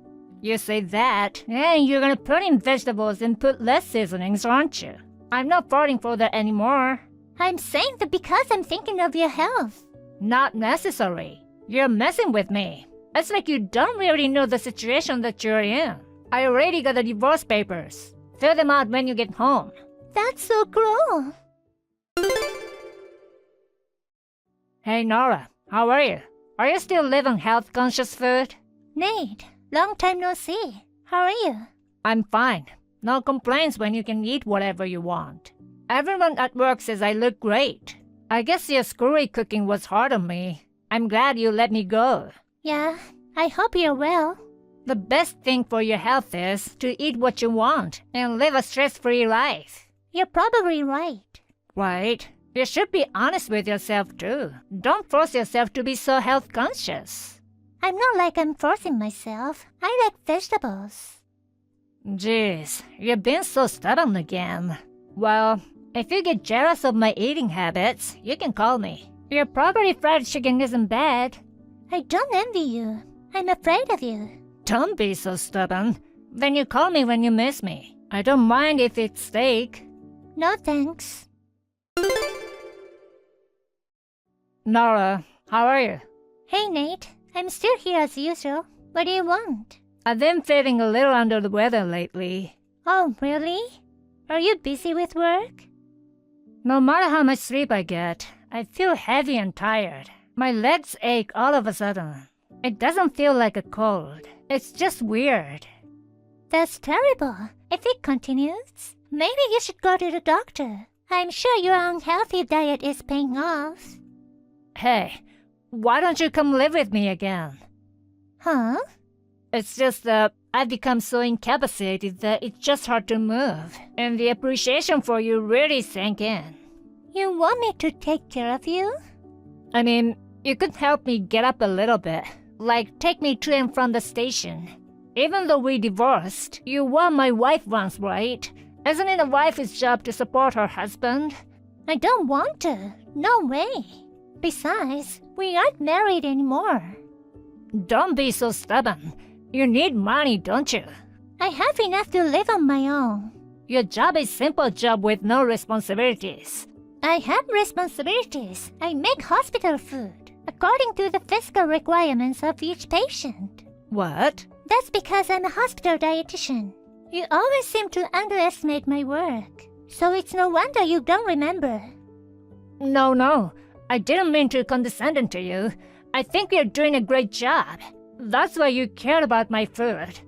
You say that, and you're gonna put in vegetables and put less seasonings, aren't you? I'm not falling for that anymore. I'm saying that because I'm thinking of your health. Not necessary. You're messing with me. It's like you don't really know the situation that you're in. I already got the divorce papers. Fill them out when you get home. That's so cruel. Hey Nora, how are you? Are you still living health-conscious food? Nate, long time no see. How are you? I'm fine. No complaints when you can eat whatever you want. Everyone at work says I look great. I guess your screwy cooking was hard on me. I'm glad you let me go. Yeah, I hope you're well. The best thing for your health is to eat what you want and live a stress-free life. You're probably right. Right? You should be honest with yourself too. Don't force yourself to be so health-conscious. I'm not like I'm forcing myself. I like vegetables. Jeez, you've been so stubborn again. Well, if you get jealous of my eating habits, you can call me. Your property fried chicken isn't bad. I don't envy you. I'm afraid of you. Don't be so stubborn. Then you call me when you miss me. I don't mind if it's steak. No thanks. Nora, how are you? Hey Nate, I'm still here as usual. What do you want? I've been feeling a little under the weather lately. Oh, really? Are you busy with work? No matter how much sleep I get, I feel heavy and tired. My legs ache all of a sudden. It doesn't feel like a cold. It's just weird. That's terrible. If it continues, maybe you should go to the doctor. I'm sure your unhealthy diet is paying off. Hey, why don't you come live with me again? Huh? It's just that I've become so incapacitated that it's just hard to move. And the appreciation for you really sank in. You want me to take care of you? I mean, you could help me get up a little bit. Like, take me to and from the station. Even though we divorced, you were my wife once, right? Isn't it a wife's job to support her husband? I don't want to. No way. Besides, we aren't married anymore. Don't be so stubborn. You need money, don't you? I have enough to live on my own. Your job is simple job with no responsibilities. I have responsibilities. I make hospital food, according to the physical requirements of each patient. What? That's because I'm a hospital dietitian. You always seem to underestimate my work, so it's no wonder you don't remember. No. I didn't mean to condescend to you. I think you're doing a great job. That's why you care about my food.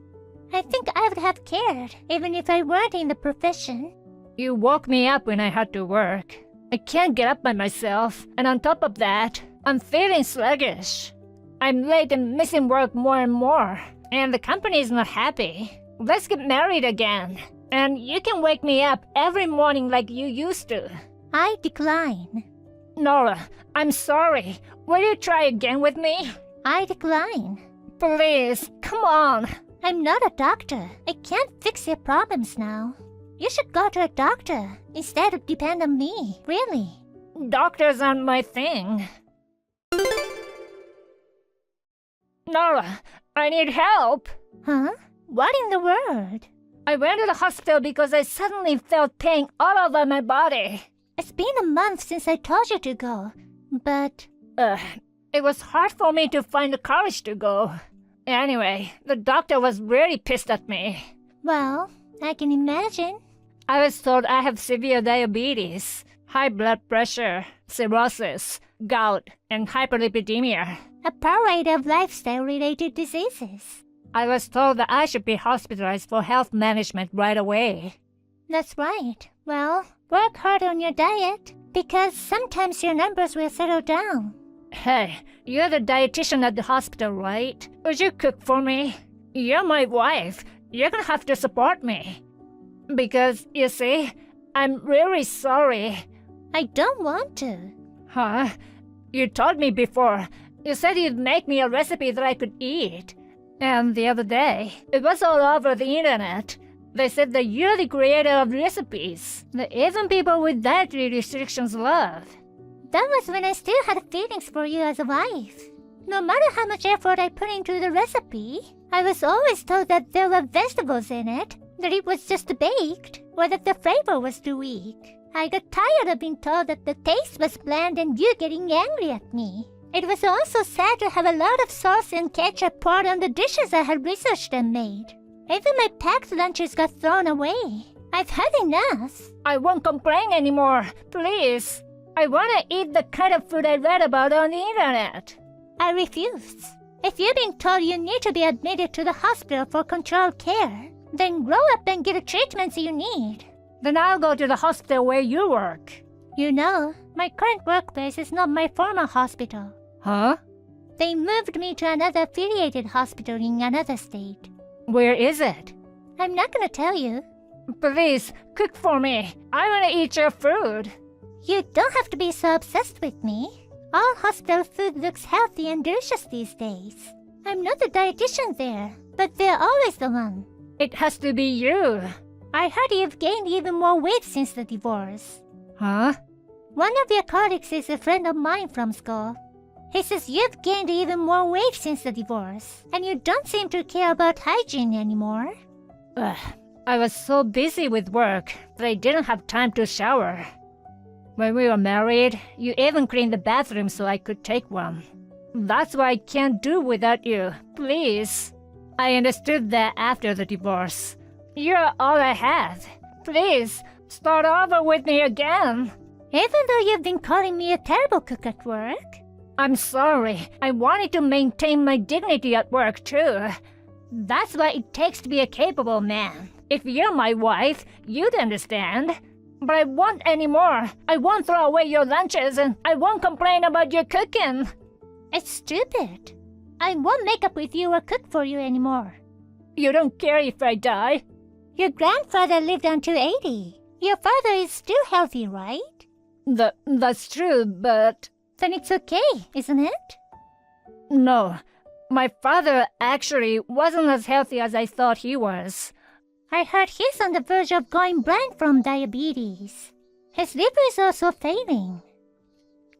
I think I would have cared, even if I weren't in the profession. You woke me up when I had to work. I can't get up by myself, and on top of that, I'm feeling sluggish. I'm late and missing work more and more, and the company is not happy. Let's get married again, and you can wake me up every morning like you used to. I decline. Nora, I'm sorry. Will you try again with me? I decline. Please, come on. I'm not a doctor. I can't fix your problems now. You should go to a doctor instead of depend on me, really. Doctors aren't my thing. Nora, I need help. Huh? What in the world? I went to the hospital because I suddenly felt pain all over my body. It's been a month since I told you to go, but... It was hard for me to find the courage to go. Anyway, the doctor was really pissed at me. Well, I can imagine. I was told I have severe diabetes, high blood pressure, cirrhosis, gout, and hyperlipidemia. A parade of lifestyle-related diseases. I was told that I should be hospitalized for health management right away. That's right. Well, work hard on your diet, because sometimes your numbers will settle down. Hey, you're the dietitian at the hospital, right? Would you cook for me? You're my wife. You're gonna have to support me. Because, you see, I'm really sorry. I don't want to. Huh? You told me before. You said you'd make me a recipe that I could eat. And the other day, it was all over the internet. They said that you're the creator of recipes that even people with dietary restrictions love. That was when I still had feelings for you as a wife. No matter how much effort I put into the recipe, I was always told that there were vegetables in it, that it was just baked, or that the flavor was too weak. I got tired of being told that the taste was bland and you getting angry at me. It was also sad to have a lot of sauce and ketchup poured on the dishes I had researched and made. Even my packed lunches got thrown away. I've had enough. I won't complain anymore, please. I want to eat the kind of food I read about on the internet. I refuse. If you've been told you need to be admitted to the hospital for controlled care, then grow up and get the treatments you need. Then I'll go to the hospital where you work. You know, my current workplace is not my former hospital. Huh? They moved me to another affiliated hospital in another state. Where is it? I'm not gonna tell you. Please, cook for me. I want to eat your food. You don't have to be so obsessed with me. All hospital food looks healthy and delicious these days. I'm not the dietitian there, but they're always the one. It has to be you. I heard you've gained even more weight since the divorce. Huh? One of your colleagues is a friend of mine from school. He says you've gained even more weight since the divorce, and you don't seem to care about hygiene anymore. Ugh, I was so busy with work that I didn't have time to shower. When we were married, you even cleaned the bathroom so I could take one. That's what I can't do without you. Please. I understood that after the divorce. You're all I had. Please, start over with me again. Even though you've been calling me a terrible cook at work? I'm sorry. I wanted to maintain my dignity at work too. That's what it takes to be a capable man. If you're my wife, you'd understand. But I won't anymore. I won't throw away your lunches and I won't complain about your cooking. It's stupid. I won't make up with you or cook for you anymore. You don't care if I die? Your grandfather lived until 80. Your father is still healthy, right? That's true, but... Then it's okay, isn't it? No. My father actually wasn't as healthy as I thought he was. I heard he's on the verge of going blind from diabetes. His liver is also failing.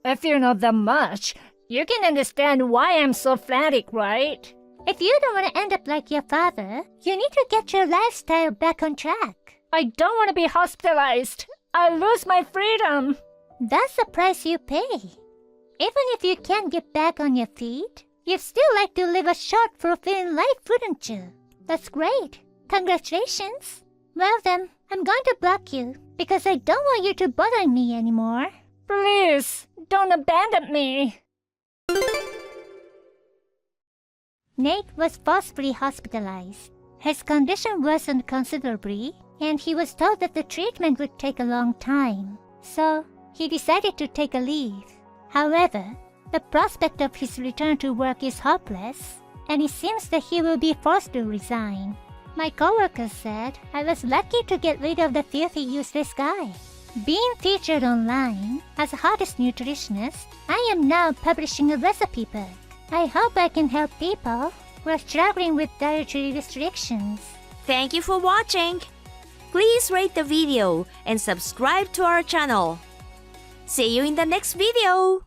If you know that much, you can understand why I'm so frantic, right? If you don't want to end up like your father, you need to get your lifestyle back on track. I don't want to be hospitalized. I'll lose my freedom. That's the price you pay. Even if you can't get back on your feet, you'd still like to live a short, fulfilling life, wouldn't you? That's great. Congratulations. Well then, I'm going to block you, because I don't want you to bother me anymore. Please, don't abandon me. Nate was forcefully hospitalized. His condition worsened considerably, and he was told that the treatment would take a long time. So, he decided to take a leave. However, the prospect of his return to work is hopeless, and it seems that he will be forced to resign. My coworkers said I was lucky to get rid of the filthy, useless guy. Being featured online as the hottest nutritionist, I am now publishing a recipe book. I hope I can help people who are struggling with dietary restrictions. Thank you for watching. Please rate the video and subscribe to our channel. See you in the next video.